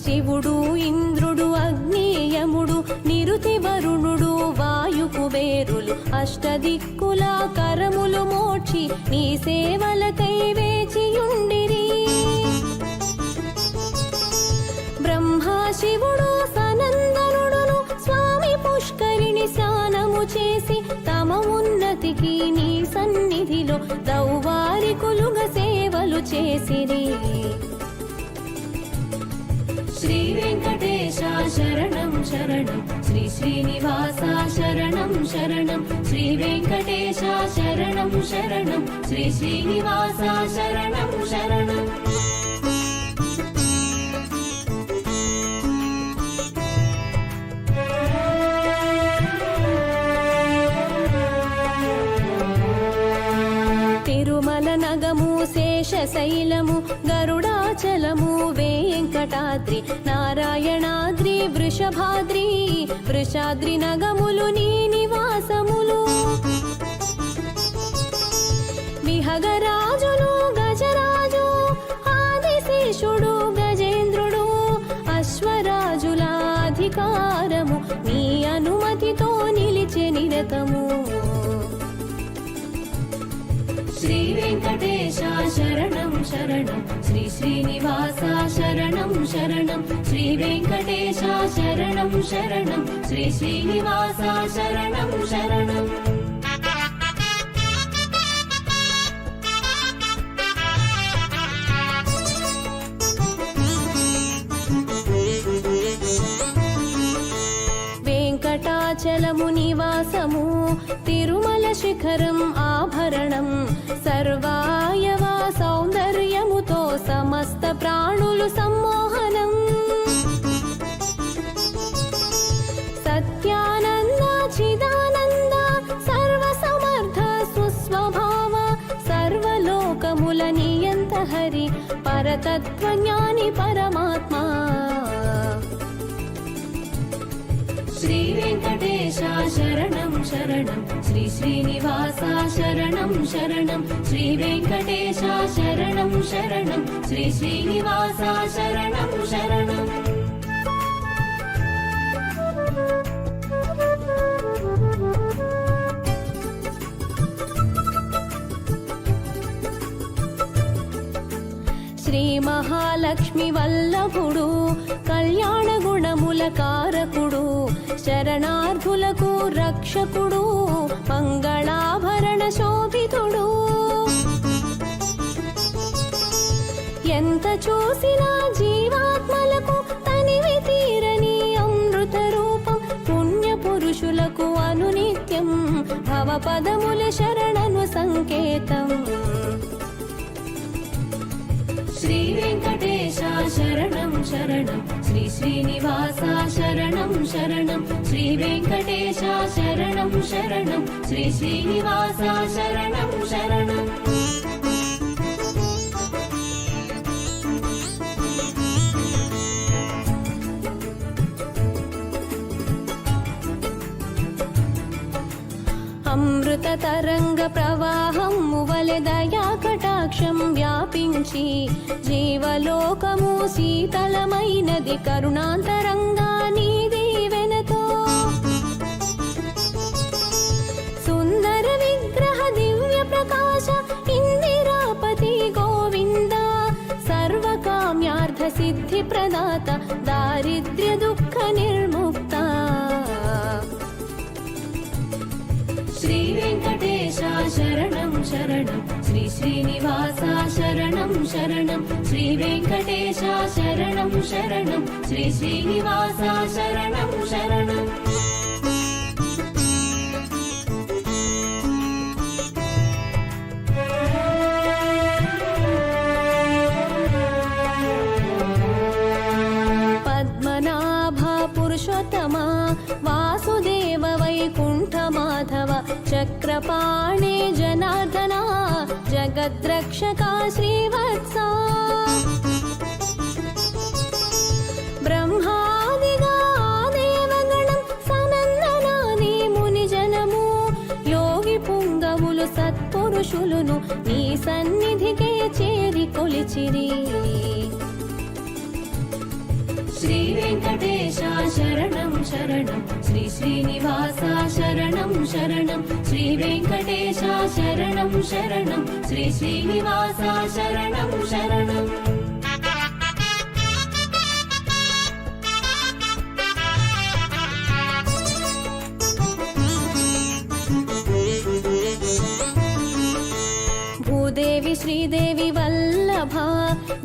శివుడు ఇంద్రుడు అగ్నియముడు నిరుతి వరుణుడు వాయు కుబేరులు అష్టదిక్కుల కరములు మోక్షి నీ సేవలకై వేచియుండిరి బ్రహ్మా శివుడు సనందనుడును స్వామి పుష్కరిణి స్నానము చేసి తమ ఉన్నతికి నీ సన్నిధిలో దౌవారికులుగా సేవలు చేసిరి श्री वेंकटेश शरणं शरणं श्री श्रीनिवास शरणं शरणं श्री वेंकटेश शरणं शरणं श्री श्रीनिवास शरणं शरणं తిరుమల నగము శేషశైలము గరుడాచలము వెంకట వెంకటాద్రి నారాయణాద్రి వృషభాద్రి వృషాద్రి నగములు నీ నివాసములు విహగరాజులు గజరాజు ఆదిశేషుడు గజేంద్రుడు అశ్వరాజుల అధికారము నీ అనుమతితో నిలిచె నిరతము శ్రీ వెంకటేశ శరణం శరణం శ్రీ శ్రీనివాస శరణం శరణం శ్రీ వెంకటేశ శరణం శరణం శ్రీ శ్రీనివాస శరణం శరణం వెంకటాచలము నివాసము తిరుమల శిఖరం ఆభరణం సర్వాయవ సౌందర్యముతో సమస్త ప్రాణులు సమ్మోహనం సత్యానంద చిదానంద సర్వసమర్థ సుస్వభావ సర్వలోకముల నియంత హరి పరతత్వజ్ఞాని పరమాత్మా శ్రీ వెంకటేశ శరణం శరణం శ్రీ శ్రీనివాస శరణం శరణం శ్రీ వెంకటేశ శరణం శరణం శ్రీ శ్రీనివాస శరణం శరణం శ్రీ మహాలక్ష్మి వల్లభుడు కళ్యాణ గుణముల కారకుడు శరణార్థులకు రక్షకుడు మంగళాభరణ శోభితుడు ఎంత చూసినా జీవాత్మలకు తనివి తీరని అమృత రూపం పుణ్య పురుషులకు అనునిత్యం భవపదముల శరణను సంకేతం శ్రీ వెంకటేశ శరణం శరణం శ్రీ శ్రీనివాస శరణం శరణం శ్రీ వెంకటేశ శరణం శరణం శ్రీ శ్రీనివాస శరణం శరణం అమృత తరంగ ప్రవాహం వలె దయా కటాక్షం వ్యాపించి జీవలోకము శీతలమైనది కరుణాంతరంగా నీ దీవెనతో సుందర విగ్రహ దివ్య ప్రకాశ ఇందిరాపతి గోవింద సర్వకామ్యార్థ సిద్ధి ప్రదాత దారిద్ర్య దుఃఖ నిర్ముక్త శ్రీ వెంకటేశ శరణం శరణం శ్రీ శ్రీనివాస శరణం శరణం శ్రీ వెంకటేశ శరణం శరణం శ్రీ శ్రీనివాస శరణం శరణం పద్మనాభ పురుషోత్తమ వాసుదేవ వైకుంఠ మాధవ చక్రపాణే జనార్దన జగద్రక్షక శ్రీవత్స బ్రహ్మాదిగా దేవగణం సనందనాని మునిజనము యోగి పుంగవులు సత్పురుషులును నీ సన్నిధికే చేరి కొలిచిరి శ్రీ వెంకటేశ శరణం శరణం శ్రీ శ్రీనివాస శరణం శరణం శ్రీ వెంకటేశ శరణం శరణం శ్రీ శ్రీనివాస శరణం శరణం భూదేవి శ్రీదేవి వల్లభ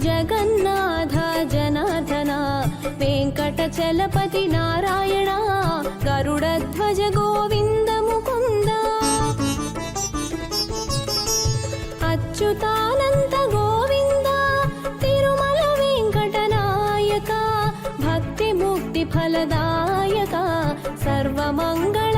జగన్నాథ జనార్దన వెంకటచలపతి నారాయణ గరుడధ్వజ గోవింద ముకుంద అచ్యుతానంత గోవింద తిరుమల వెంకటనాయక భక్తి ముక్తి ఫలదాయక సర్వమంగళకారక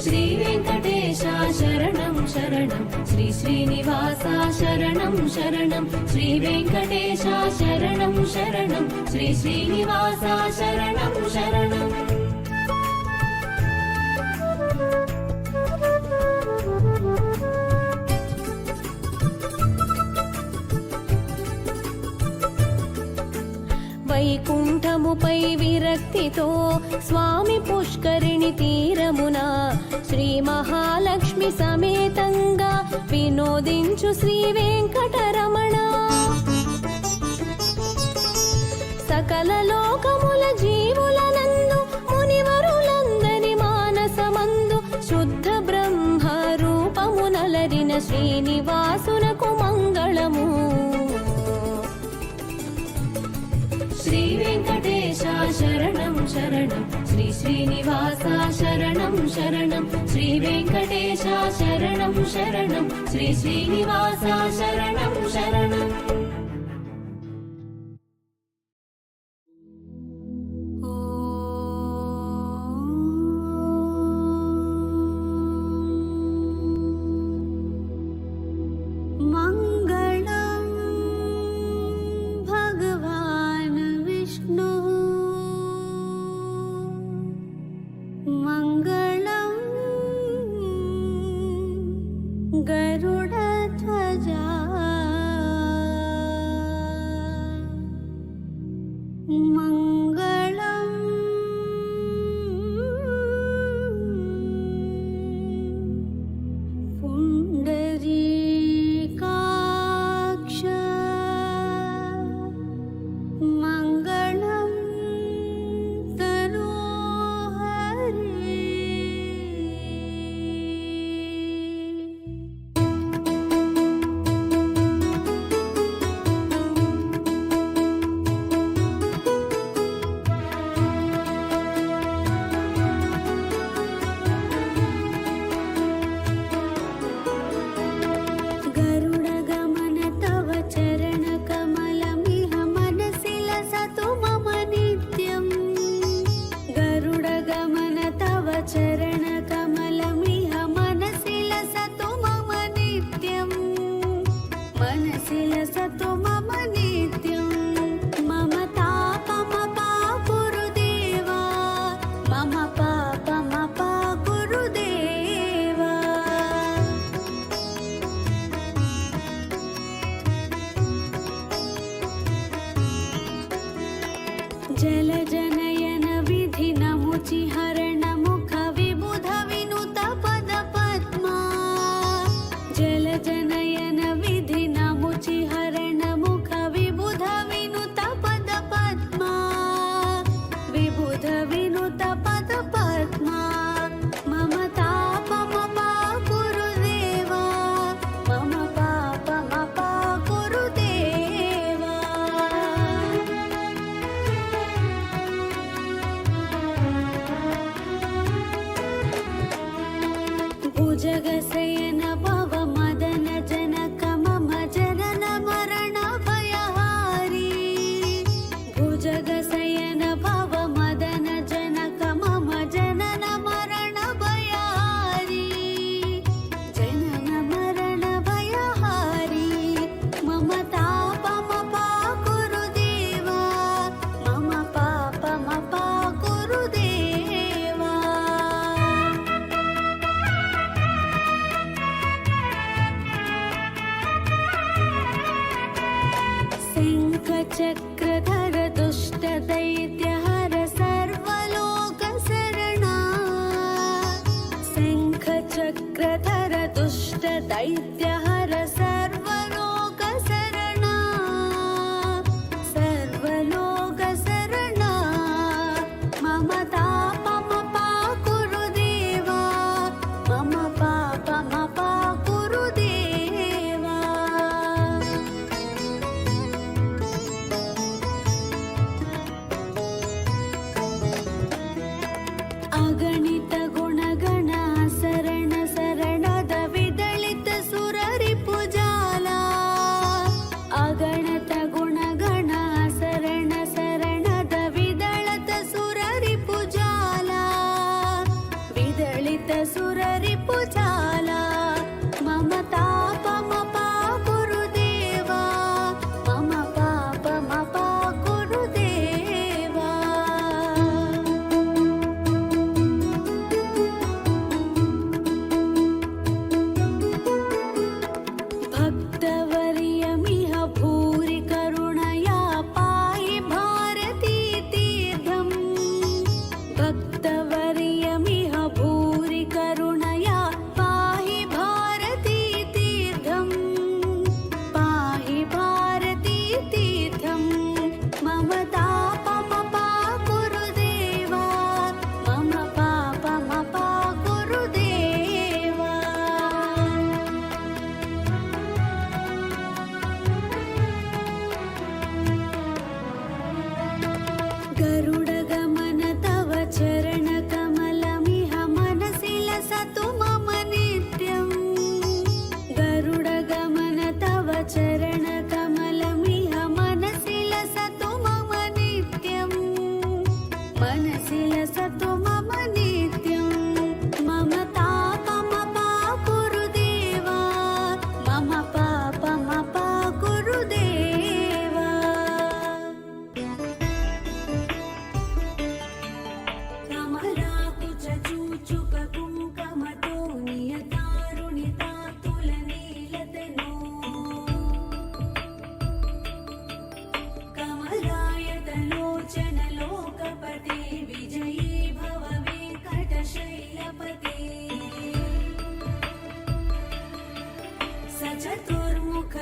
శ్రీ వెంకటేశ శరణం శరణం శ్రీ శ్రీనివాస శరణం శరణం శ్రీ వెంకటేశ శరణం శరణం శ్రీ శ్రీనివాస శరణం శరణం వైకుంఠముపై విరక్తితో స్వామి పుష్కరిణి తీరమున శ్రీ మహాలక్ష్మి సమేతంగా వినోదించు శ్రీ వెంకటరమణ సకల లోకముల జీవులనందు మునివరులందరి మానసమందు శుద్ధ బ్రహ్మ రూపమునలరిన శ్రీనివాసునకు మంగళము. శ్రీ వెంకటేశ శరణం శరణం శ్రీ శ్రీనివాస శరణం శరణం శ్రీ వెంకటేశ శరణం శరణం శ్రీ శ్రీనివాస శరణం శరణం. गरुडध्वजा मङ्गलम् पुण्डरीकाक्ष मङ्गलम् तनोहरि. गरुडगमन तव चरणकमलमिह मनसि लसतु मम नित्यम्. गरुडगमन तव चरणकमलमिह मनसि लसतु मम नित्यम्. मनसि लसतु मम नित्यम्. मम तापमपाकुरु देवा मम पापमपाकुरु देवा. जलजनयन विधिनमुचिहरण मुख विबुध विनुत पद पद्मा. जलजनयन विधिनमुचिहरण मुख विबुध विनुत पद पद्मा. विबुध विनुत पद पद्मा. मम तापमपाकुरु देवा मम पापमपाकुरु देवा. भुजगशयन भव मदन जनक मम जनन मरण भयहारी. भुजगशयन भव मदन जनक मम जनन मरण भयहारी. जनन मरण भयहारी. मम तापमपाकुरु देवा मम पापमपाकुरु देवा. शङ्खचक्रधर दुष्ट दैत्यहर सर्वलोक शरणा. शङ्खचक्रधर दुष्ट दैत्यहर सर्वलोक शरणा. सर्वलोक शरणा. मम तापमपाकुरु देवा मम पापमपाकुरु देवा. अगणित गुणगण शरण शरणद विदलित सु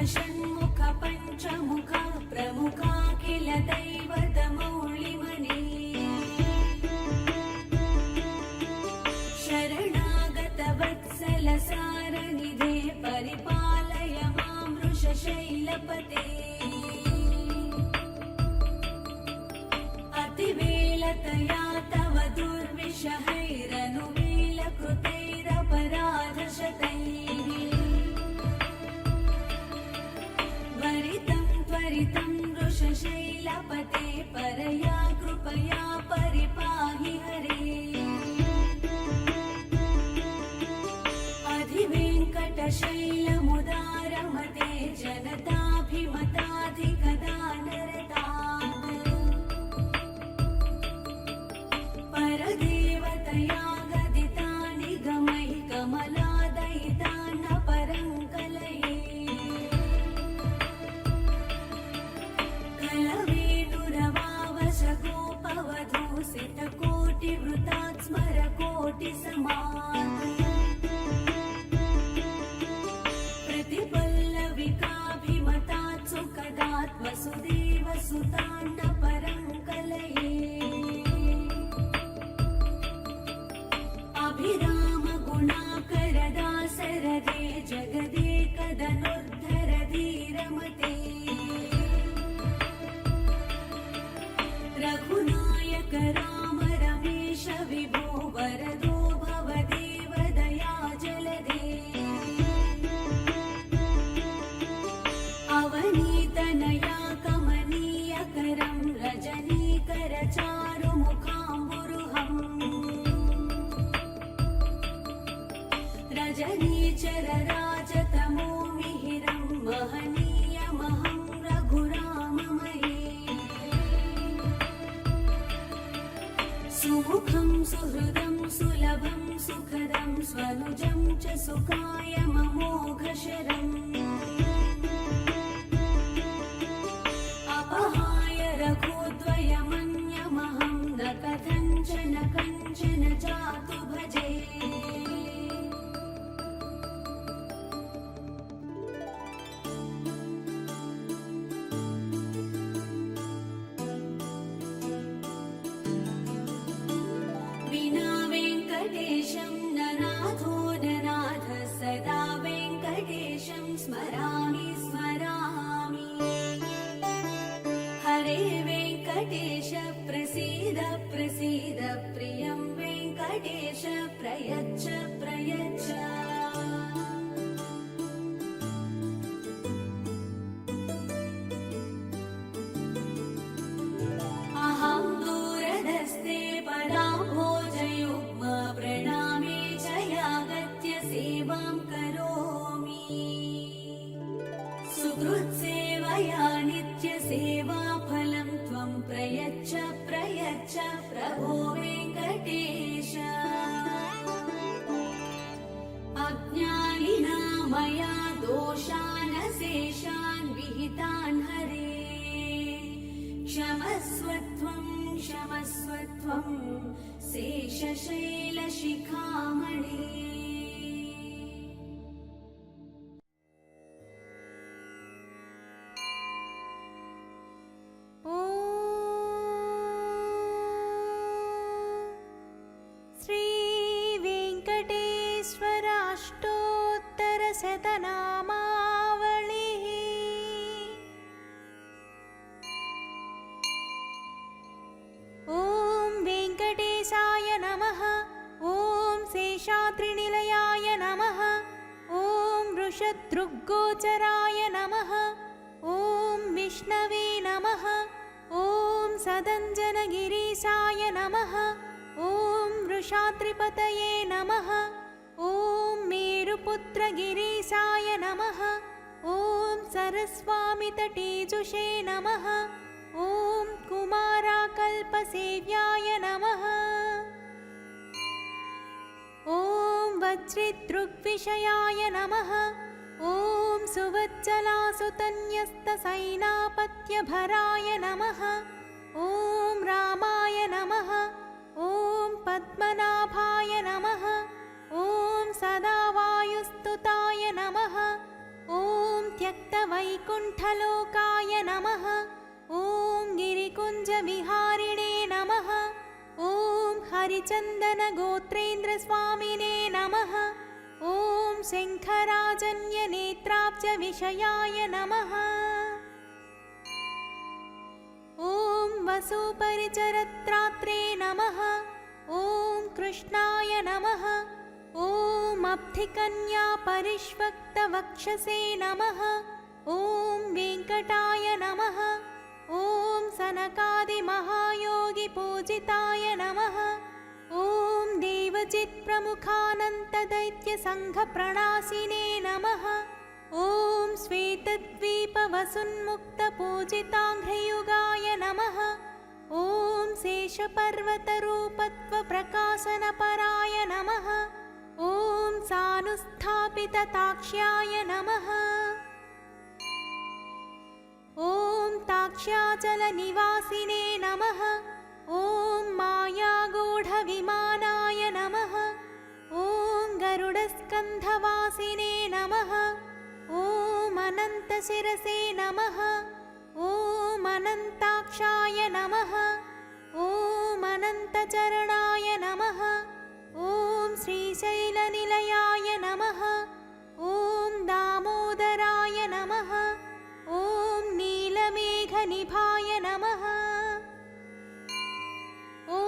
षण्मुख पञ्चमुख प्रमुखाखिल दैवतमौलिमने शरणागत वत्सल सारनिधे परिपालय मां वृषशैलपते अतिवेलतया तव दुर्विषहैरनुवेलकृतैरपराधशतैः त्वरितं त्वरितं वृषशैलपते परया कृपया परिपाहि हरे अधिवेङ्कटशैलमुदारमते जनताभिमताधिकदानरता परदेवतया गदिता निगमैः कमलादयिता न परङ्कलये कलवेणुरवावशगोपवधूसितकोटिवृतात् स्मरकोटिसमान् प्रतिपल्लविकाभिमतात् सुखदात् वसुदेवसुतान्न परङ्कलये अभिराम गुणाकरदासरदे जगदेकदनुर्धर धीरमते रघुनायक राम रमेश विभो वरदो भवदेव दयाजलदे अवनीतनया कमनीयकरं रजनीकर चारुमुखाम्बुरुहम् रजनीचर राजतमो मिहिरं महनीयमहं रघुराममये सुमुखं सुहृदं सुलभं सुखदं स्वनुजं च सुखाय ममोघशरम् अपहाय रघुद्वयमन्यमहं न कथञ्चन कञ्चन जातु भजे विना वेङ्कटेशं ननाथो ननाथ सदा वेङ्कटेशं स्मरामि स्मरामि हरे वेङ्कटेश प्रसीद प्रसीद प्रियं वेङ्कटेश प्रयच्छ प्रयच्छ अहं दूरदस्ते पदाम्भोजयुग्म प्रणामे च यागत्य सेवां करोमि सुहृत्सेवया नित्यसेवाफलं त्वं प्रयच्छ प्रयच्छ प्रभो वेङ्कटेश अज्ञानिना मया दोषानशेषान् विहितान् हरे क्षमस्वत्वं क्षमस्वत्वं शेषशैलशिखामणे श्रीवेङ्कटेश्वराष्टोत्तरशतनामावलिः ॐ वेङ्कटेशाय नमः ॐ शेषाद्रिनिलयाय नमः ॐ वृषदृग्गोचराय नमः ॐ विष्णवे नमः ॐ सदञ्जनगिरीशाय नमः ॐ वृषाद्रिपतये नमः ॐ मेरुपुत्रगिरीशाय नमः ॐ सरस्वामितटेजुषे नमः ॐ कुमाराकल्पसेव्याय नमः ॐ वज्रिदृग्विषयाय नमः ॐ सुवज्जलासुतन्यस्तसैनापत्यभराय नमः ॐ रामाय नमः ॐ पद्मनाभाय नमः ॐ सदा वायुस्तुताय नमः ॐ त्यक्त अनन्तवैकुण्ठलोकाय नमः। ॐ गिरिकुञ्जविहारिणे नमः। ॐ हरिचन्दनगोत्रेन्द्रस्वामिने नमः। ॐ शङ्खराजन्यनेत्राब्जविषयाय नमः। ॐ वसुपरिचरत्रात्रे नमः। ॐ कृष्णाय नमः। ॐ अब्धिकन्यापरिष्वक्तवक्षसे नमः। ॐ वेङ्कटाय नमः। ॐ सनकादिमहायोगिपूजिताय नमः। ॐ देवजित्प्रमुखानन्तदैत्यसङ्घप्रणासिने नमः। ॐ श्वेतद्वीपवसुन्मुक्तपूजिताङ्घ्रियुगाय नमः। ॐ शेषपर्वतरूपत्वप्रकाशनपराय नमः। ॐ सानुस्थापितताक्ष्याय नमः। ॐ ताक्ष्याचलनिवासिने नमः। ॐ मायागूढविमानाय नमः। ॐ गरुडस्कन्धवासिने नमः। ॐ अनन्तशिरसे नमः। ॐ अनन्ताक्षाय नमः। ॐ अनन्तचरणाय नमः। ॐ श्रीशैलनिलयाय नमः। ॐ दामोदराय नमः। ॐ नीलमेघनिभाय नमः। ॐ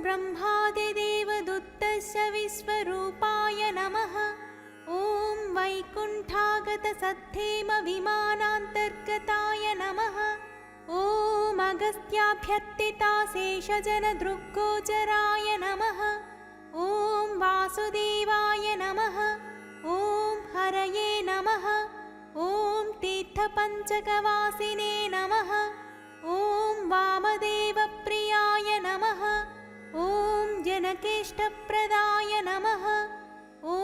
ब्रह्मादिदेवदुत्तस्य विश्वरूपाय नमः। ॐ वैकुण्ठागतसद्धेमविमानान्तर्गताय नमः। ॐ अगस्त्याभ्यर्थिताशेषजनदृग्गोचराय नमः। ॐ वासुदेवाय नमः। ॐ हरये नमः। ॐ तीर्थपञ्चकवासिने नमः। ॐ वामदेवप्रियाय नमः। ॐ जनकेष्टप्रदाय नमः। ॐ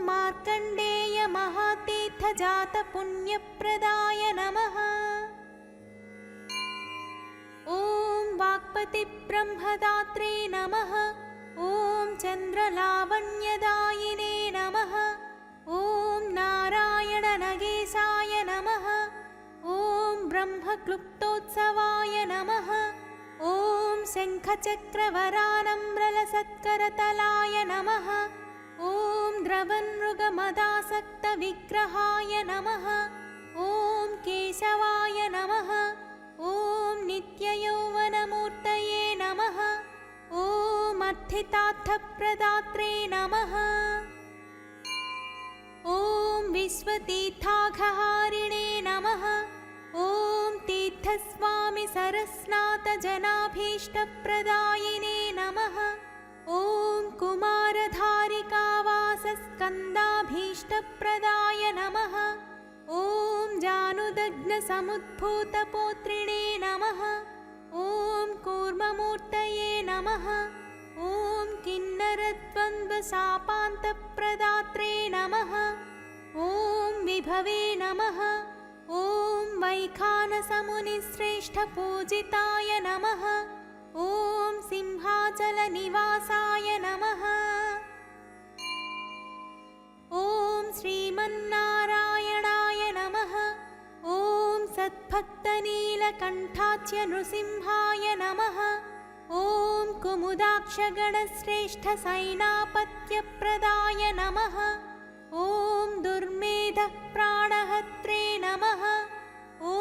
मार्कण्डेयमहातीर्थजातपुण्यप्रदाय नमः। ॐ वाक्पतिब्रह्मदात्रे नमः। ॐ चन्द्रलावण्यदायिने नमः। ॐ नारायणनगेशाय नमः। ॐ ब्रह्मक्लुप्तोत्सवाय नमः। ॐ शङ्खचक्रवरानम्रलसत्करतलाय नमः। ॐ द्रवन्मृगमदासक्तविग्रहाय नमः। ॐ केशवाय नमः। ॐ नित्ययौवनमूर्तये नमः। ॐ अर्थितार्थप्रदात्रे नमः। ॐ विश्वतीर्थाघहारिणे नमः। ॐ तीर्थस्वामि सरस्नाथजनाभीष्टप्रदायिने नमः। ॐ कुमारधारिकावासस्कन्दाभीष्टप्रदाय नमः। ॐ जानुदग्नसमुद्भूतपोत्रिणे नमः। ॐ कूर्ममूर्तये नमः। ॐ किन्नरद्वन्द्वशापान्तप्रदात्रे नमः। ॐ विभवे नमः। ॐ वैखानसमुनिश्रेष्ठपूजिताय नमः। ॐ सिंहाचलनिवासाय नमः। ॐ श्रीमन्नारायणाय नमः। ॐ सद्भक्तनीलकण्ठाच्य नृसिंहाय नमः। ॐ कुमुदाक्षगणश्रेष्ठसैनापत्यप्रदाय नमः। ॐ दुर्मेधप्राणहत्रे नमः। ॐ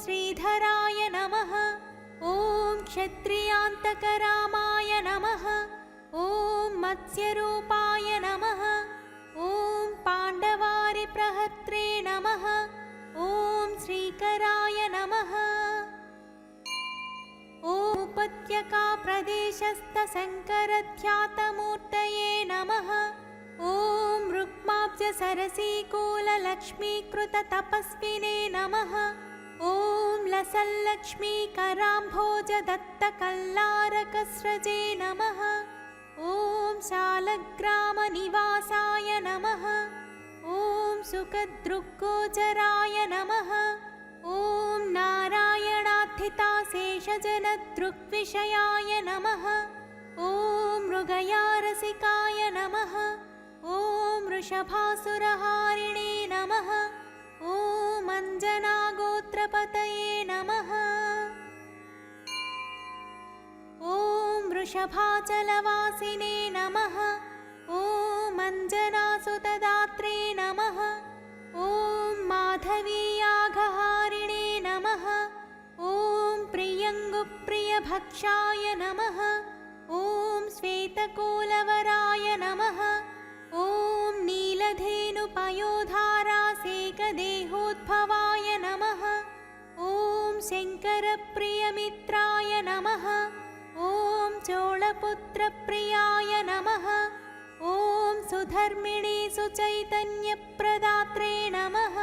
श्रीधराय नमः। ॐ क्षत्रियान्तकरामाय नमः। ॐ मत्स्यरूपाय नमः। ॐ पाण्डवारिप्रहत्रे नमः। ॐ श्रीकराय नमः। ॐ उपत्यकाप्रदेशस्थशङ्करध्यातमूर्तये नमः। ॐ रुक्माब्जसरसीकुललक्ष्मीकृततपस्विने नमः। ॐ लसल्लक्ष्मीकराम्भोजदत्तकल्लारकस्रजे नमः। ॐ शालग्रामनिवासाय नमः। ॐ सुखदृग्गोचराय नमः। ॐ नारायणार्थिताशेषजनदृग्विषयाय नमः। ॐ मृगयारसिकाय नमः। ॐ वृषभासुरहारिणे नमः। ॐ अञ्जनागोत्रपतये नमः। ॐ वृषभाचलवासिने नमः। ॐ अञ्जनासुतदात्रे नमः। ॐ माधवीयाघहारिणे नमः। ॐ प्रियङ्गुप्रियभक्षाय नमः। ॐ श्वेतकोलवराय नमः। ॐ नीलधेनुपयोधारासेकदेहोद्भवाय नमः। ॐ शङ्करप्रियमित्राय नमः। ॐ चोळपुत्रप्रियाय नमः। ॐ सुधर्मिणी सुचैतन्यप्रदात्रे नमः।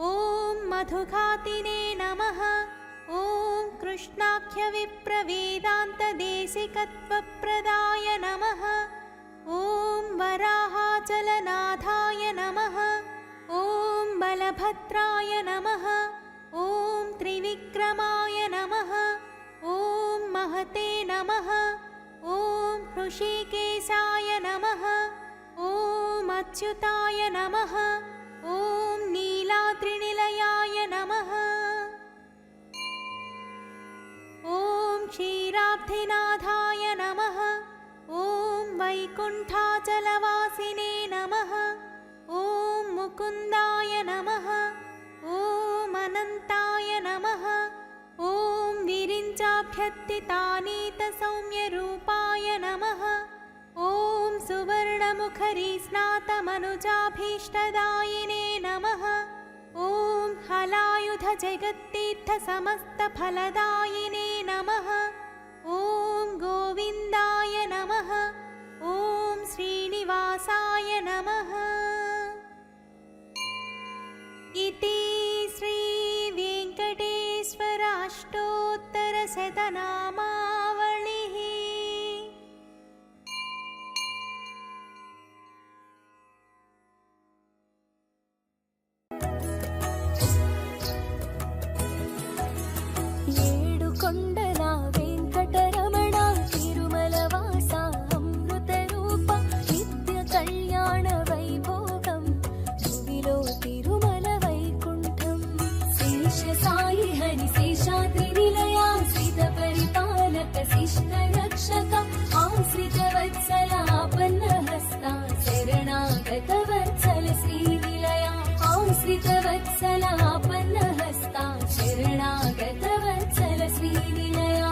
ॐ मधुघातिने नमः। ॐ कृष्णाख्यविप्रवेदान्तदेशिकत्वप्रदाय नमः। ॐ वराहाचलनाथाय नमः। ॐ बलभद्राय नमः। ॐ त्रिविक्रमाय नमः। ॐ महते नमः। ॐ हृषीकेशाय नमः। ॐ अच्युताय नमः। ॐ नीलाद्रिनिलयाय नमः। ॐ क्षीराब्धिनाथाय नमः। ॐ वैकुण्ठाचलवासिने नमः। ॐ मुकुन्दाय नमः। ॐ अनन्ताय नमः। ॐ विरिञ्चाभ्यर्थितानीतसौम्यरूपाय नमः। ॐ सुवर्णमुखरीस्नातमनुजाभीष्टदायिने नमः। ॐ हलायुधजगत्तीर्थसमस्तफलदायिने नमः। ॐ गोविन्दाय नमः। ॐ श्रीनिवासाय नमः। इति श्रीवेङ्कटेश्वराष्टोत्तरशतनामावलिः। ఏడుకొండల వెంకటరమణ తిరుమలవాస అమృతరూప నిత్య కళ్యాణ వైభోగం భువిలో తిరుమల వైకుంఠం శేష సాయి హరి శేషాద్రి నిలయా శ్రీత పరిపాలక శిష్ట రక్షక ఆశ్రిత వత్సల ఆపన్న హస్త శరణాగత వత్సల శ్రీ నిలయా ఆశ్రిత వత్సల ఆపన్న హస్త శరణాగత వత్సల శ్రీ నిలయా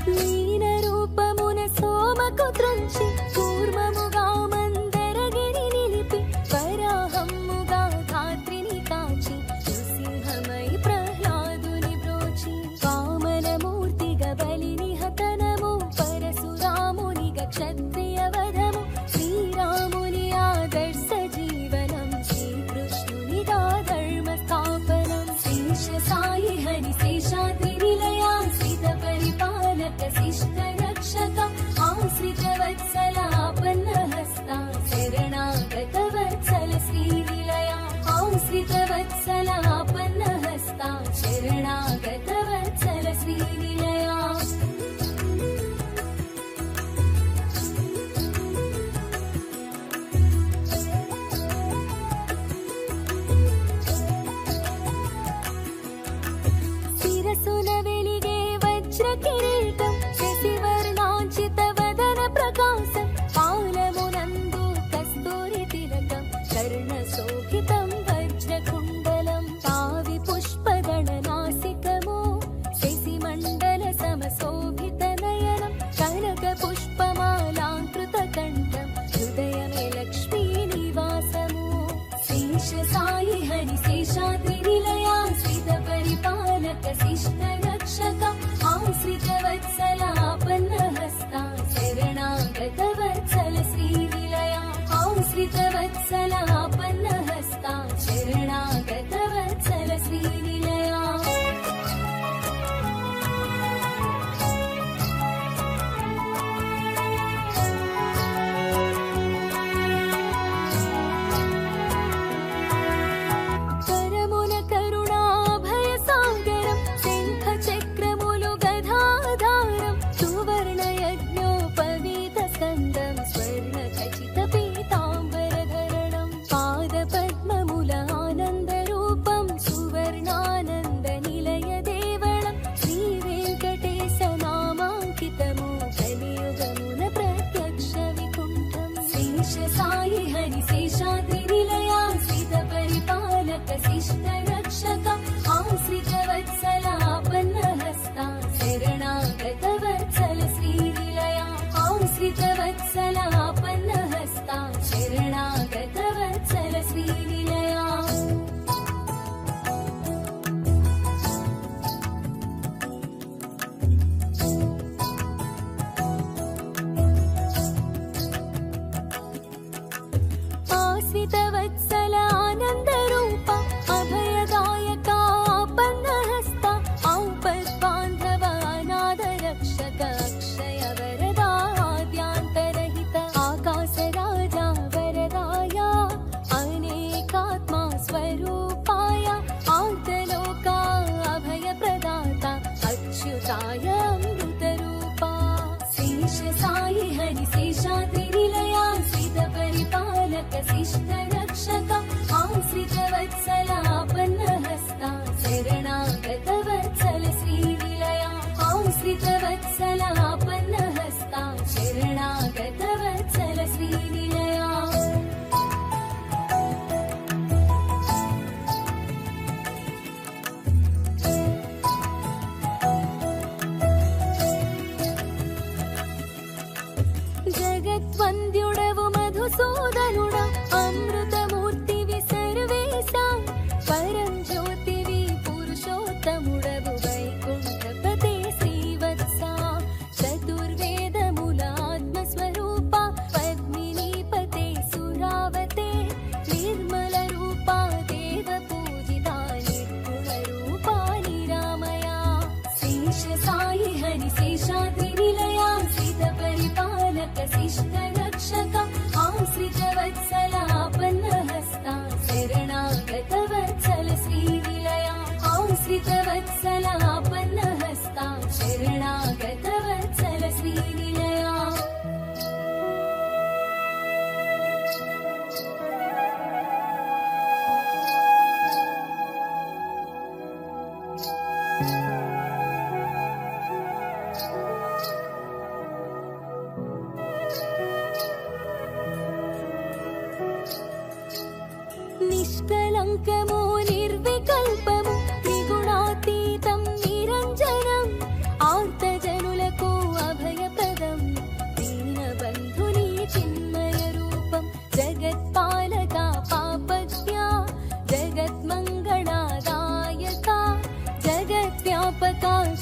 లీన రూపమున సోమకు త్రుంచి కూర్మముగా మందరగిరి నిలిపి వరాహమ్ముగా ధాత్రిని కాచి నృసింహమై ప్రహ్లాదుని బ్రోచి వామనమూర్తిగా బలిని హతనము పరశురామునిగా క్షత్రియ వధము శ్రీరాముని ఆదర్శ జీవనం శ్రీకృష్ణునిగా ధర్మ స్థాపనం శేష సాయి హరి శేషాద్రి నిలయా శ్రీత పరిపాలక శిష్ట రక్షక ఆశ్రిత వత్సల ఆపన్న హస్త శరణాగత వత్సల శ్రీ నిలయా ఆశ్రిత వత్సల ఆపన్న హస్త శరణాగత వత్సల శ్రీ నిలయా శిరసున వెలిగే వజ్ర కిరీటం శశివర్ణాంచిత వదన ప్రకాశం పాలమునందు కస్తూరి తిలకం కర్ణ శోభితం వజ్రకుండలం పావి పుష్పగణ నాసికము శశిమండల సమశోభిత నయనం కనక పుష్పమాలాంకృత కంఠం హృదయమే లక్ష్మీ నివాసము శేష సాయి హరి శేషాద్రి నిలయా శ్రీత పరిపాలక శిష్ట రక్షక ఆశ్రిత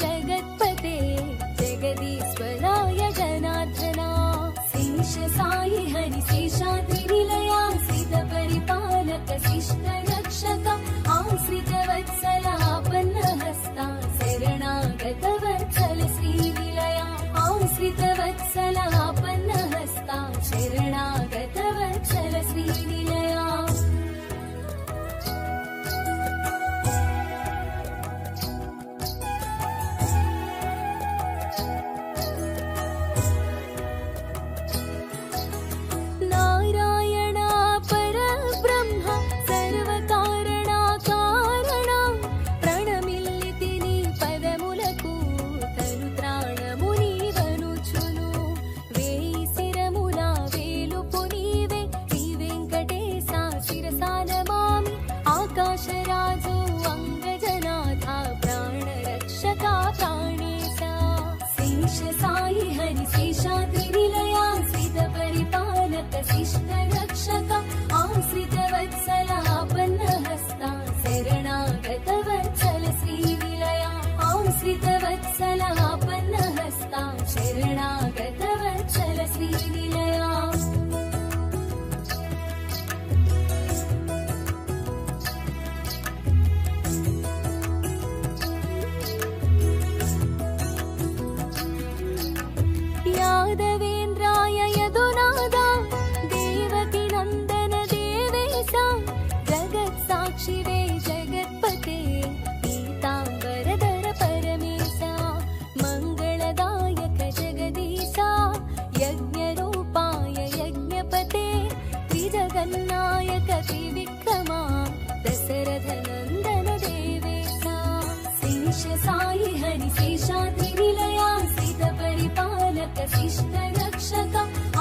जगत्पते जगदीश्वराय जनार्दना शेष साई हरि शेषाद्रिनिलया श्रित परिपालक शिष्ट रक्षक आश्रित वत्सलापन्न हस्ता शरणागत वत्सल श्रीनिलया आश्रित वत्सलापन्न हस्ता शरणागत वत्सल श्रीनिलया नारायणा परब्रह्म सर्वकारणा प्रणमिल्लितिनि पदमुలకు తనుత్రాణముని వనుచును వేయి శిరముల వేలుపు నీవే శ్రీ వెంకటేశ శిరసానమామి ఆకాశరాజు అంగజనాథ ప్రాణరక్షక ప్రాణేశ శేష సాయి హరి శేషాద్రినిలయా శ్రిత పరిపాలక शिष्ट रक्षक आश्रित वत्सलापन्न हस्ता शरणागत वत्सल श्रीनिलया आश्रित वत्सलापन्न हस्ता शरणागत वत्सल श्रीनिलया यादवेन्द्राय यदुनादा देवकी नंदन देवेशा जगत् साक्षिवे जगत्पते पीतांबरधर परमेशा मंगलदायक जगदीशा यज्ञरूपाय यज्ञपते त्रिजगन्नायक त्रिविक्रमा दशरथ नंदन देवेशा शेष साई हरि शेषाद्रिनिलया श्रित परिपालक शिष्ट रक्षक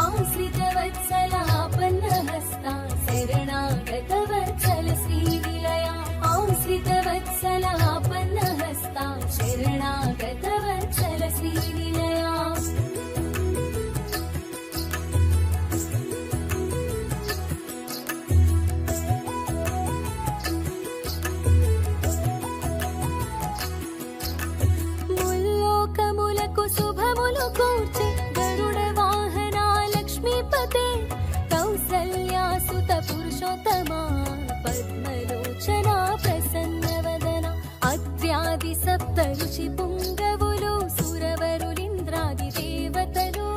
आश्रित वत्सलापन्न हस्ता शरणागत वत्सल श्रीनिलया आश्रित वत्सलापन्न हस्ता शरणागत वत्सल श्रीनिलया ముల్లోకములకు శుభములు కూర్చి గరుడ వాహన లక్ష్మీపతే కౌసల్యాసుత పురుషోత్తమా పద్మలోచన ప్రసన్నవదన అత్ర్యాది సప్త ఋషి పుంగవులు సురవరులింద్రాది దేవతలు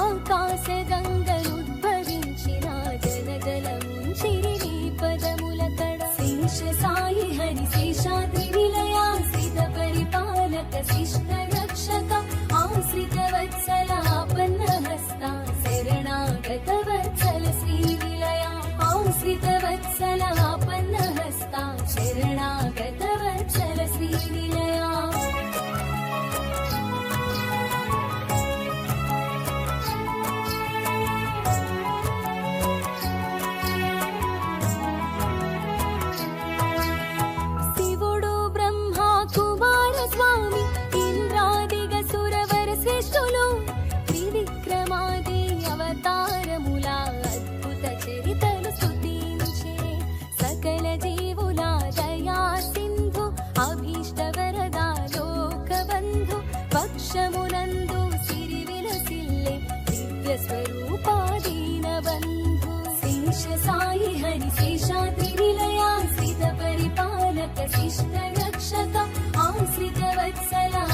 ఆకాశ గంగనుద్భవించిన జలజలముంచిరి నీ పదముల తడ శేష సాయి హరి శేషాద్రినిలయా శ్రిత పరిపాలక शिष्ट रक्षक आश्रित वत्सलापन्न हस्ता शरणागत वत्सल श्रीनिलया आश्रित वत्सलापन्न हस्ता शरणागत वत्सल श्रीनिलया శివుడు బ్రహ్మ కుమార స్వామి ఇంద్రాదిగ సురవర శ్రేష్ఠులు త్రివిక్రమాది అవతారముల అద్భుత చరితలు స్తుతించే సకల జీవుల దయా సింధు అభీష్ట వరదా లోక బంధు పక్షమునందు సిరి విలసిల్లే దివ్య స్వరూపాదీన బంధు శేష సాయి హరి శేషాద్రినిలయా శ్రిత పరిపాలక शिष्ट रक्षक आश्रित वत्सला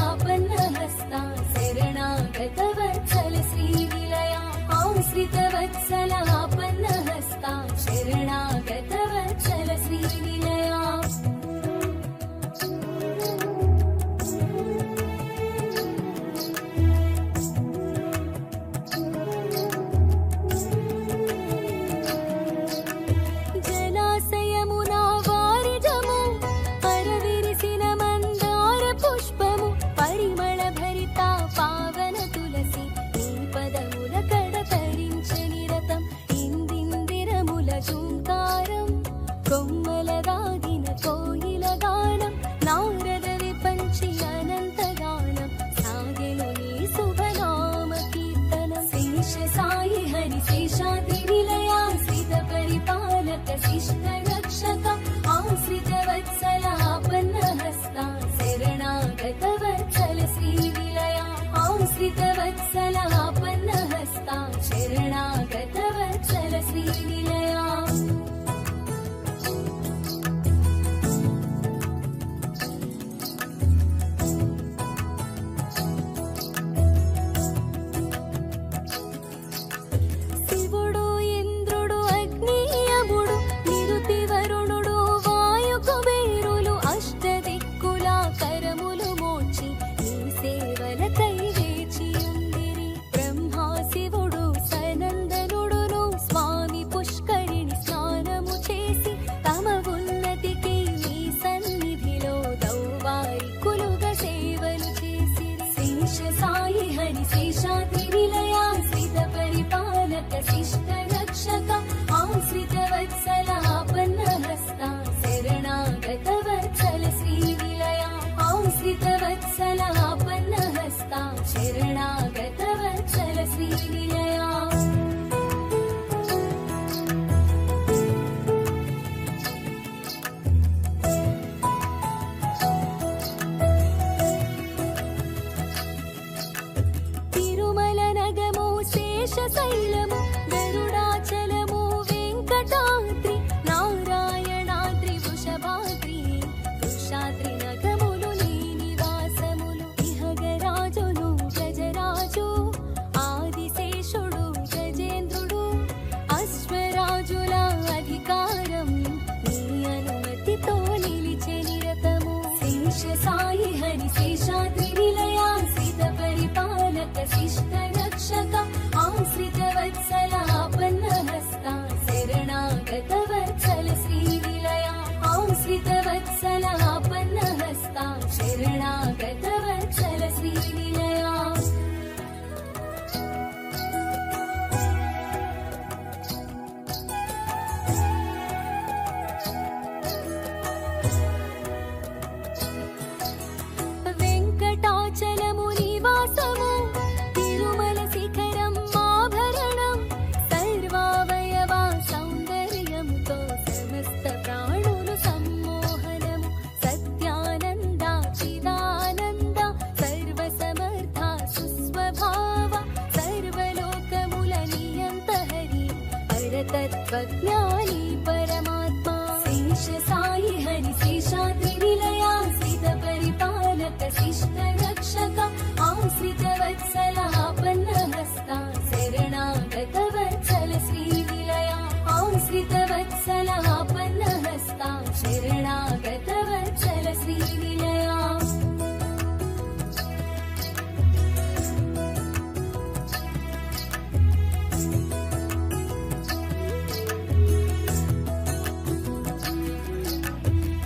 शरणागतवत्सल श्रीनिलया तिरुमलनगमो शेषशैलमो गरुडाचलमो वेङ्कटाद्रि नारायणाद्रि वृषभाद्रि वृषाद्रि नगमुलु नी निवासमुलु इहगराजुलु गजराजु आदिशेषुडु गजेन्द्रुडु अश्वराजुల అధికారం నీ అనుమతితో నిలిచే నిరతము శేష సాయి హరి శేషాద్రి నిలయా శ్రీత పరిపాలక శిష్ట రక్షక ఆశ్రిత వత్సల ఆపన్న హస్త శరణాగత వత్సల శ్రీనిలయా ఆశ్రిత వత్సల ఆపన్న హస్త శరణాగత వత్సల శ్రీనిలయా వెంకటాచలము నివాసము తిరుమల శిఖరం ఆభరణం సర్వావయవ సౌందర్యముతో సమస్త ప్రాణులు సమ్మోహనము సత్యానంద చిదానంద సర్వసమర్థ సుస్వభావ సర్వలోకముల నియంత హరి పరతత్వజ్ఞాని పరమాత్మా శేష సాయి హరి శేషాద్రి నిలయా శ్రీత పరిపాలక శిష్ట రక్షక ఆశ్రిత వత్సల ఆపన్న హస్త శరణాగత వత్సల శ్రీనిలయా ఆశ్రిత వత్సల ఆపన్న హస్త శరణాగత వత్సల శ్రీనిలయా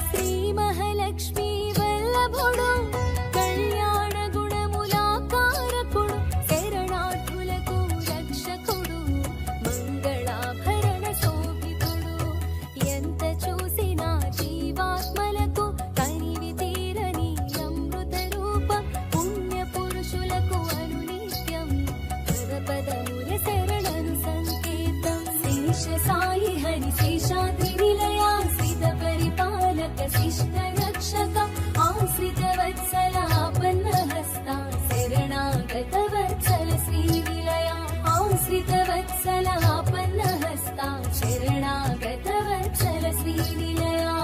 శ్రీ మహాలక్ష్మి వల్లభుడు కళ్యాణ గుణములాకారకుడు శరణార్థులకు రక్షకుడు మంగళాభరణ శోభితుడు ఎంత చూసినా జీవాత్మలకు కనివి తీరని అమృత రూపం పుణ్య పురుషులకు అనునిత్యం పదపదముల శరణను సంకేతం శేష సాయి హరి శేషాద్రి నిలయా శ్రీత పరిపాలక శిష్ట రక్షక ఆశ్రిత వత్సల ఆపన్న హస్త శరణాగత వత్సల శ్రీనిలయా ఆశ్రిత వత్సల ఆపన్న హస్త శరణాగత వత్సల శ్రీనిలయా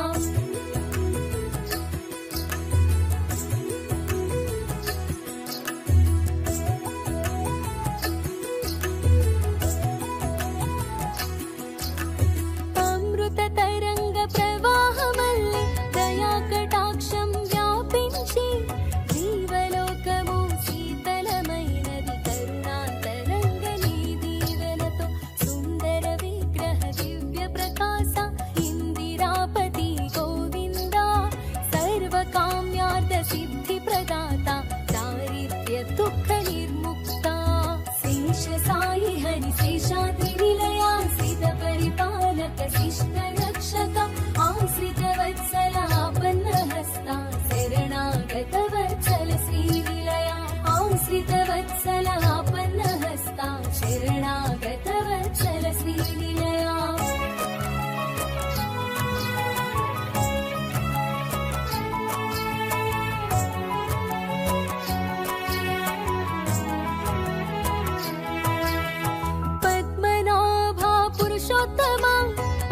అమృత తరంగ ప్రవాహమల్లి దయా కటాక్షం వ్యాపించి జీవలోకము శీతలమైనది కరుణాంతరంగ నీ దీవెనతో సుందర విగ్రహ దివ్య ప్రకాశ ఇందిరాపతి గోవింద సర్వకామ్యార్థ సిద్ధి ప్రదాత దారిద్ర్య దుఃఖ నిర్ముక్త శేష సాయి హరి శేషాద్రి నిలయా శ్రీత పరిపాలక శిష్ట రక్షక ఆశ్రిత వత్సల ఆపన్న హస్త శరణాగత వత్సల శ్రీనిలయా ఆశ్రిత వత్సల ఆపన్న హస్త శరణాగత వత్సల శ్రీనిలయా పద్మనాభ పురుషోత్తమ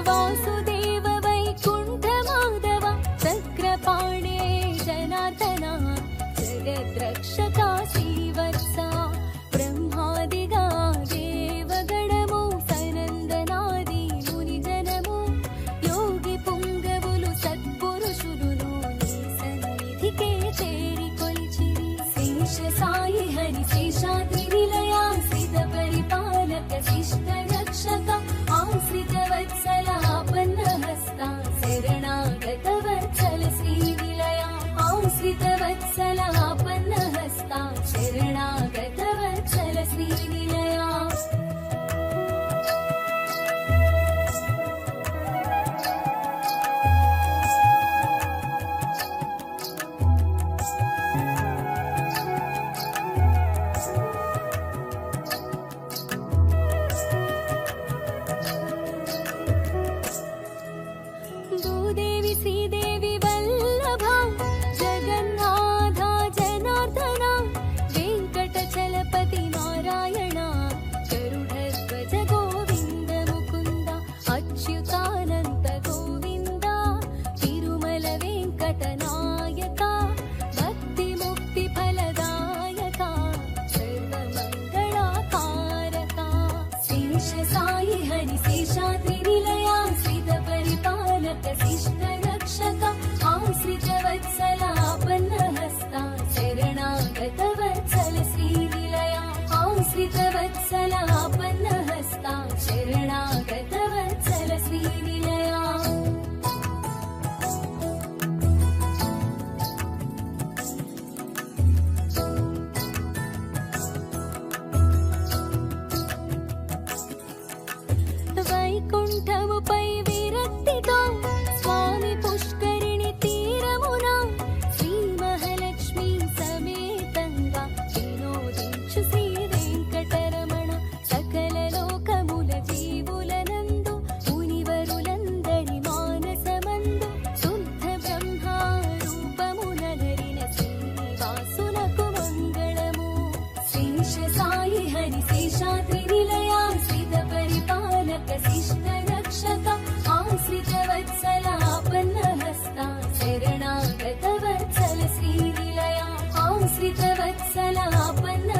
వాసుదేవ వైకుంఠ మాధవ చక్రపాణే జనార్దన జగద్రక్షక శ్రీవత్స బ్రహ్మాదిగా దేవగణము సనందనాది ముని జనము యోగి పుంగవులు సత్పురుషులు నీ సన్నిధికే చేరి కొలిచిరి శేష సాయి హరి శేషాద్రి నిలయా శ్రీత పరిపాలక శిష్ట రక్షక ఆశ్రిత వత్సల ఆపన్న హస్త శరణాగత వత్సల శ్రీనిలయా ఆశ్రిత వత్సల ఆపన్న హస్త శరణాగత వత్సల శ్రీనిలయా आपन्ना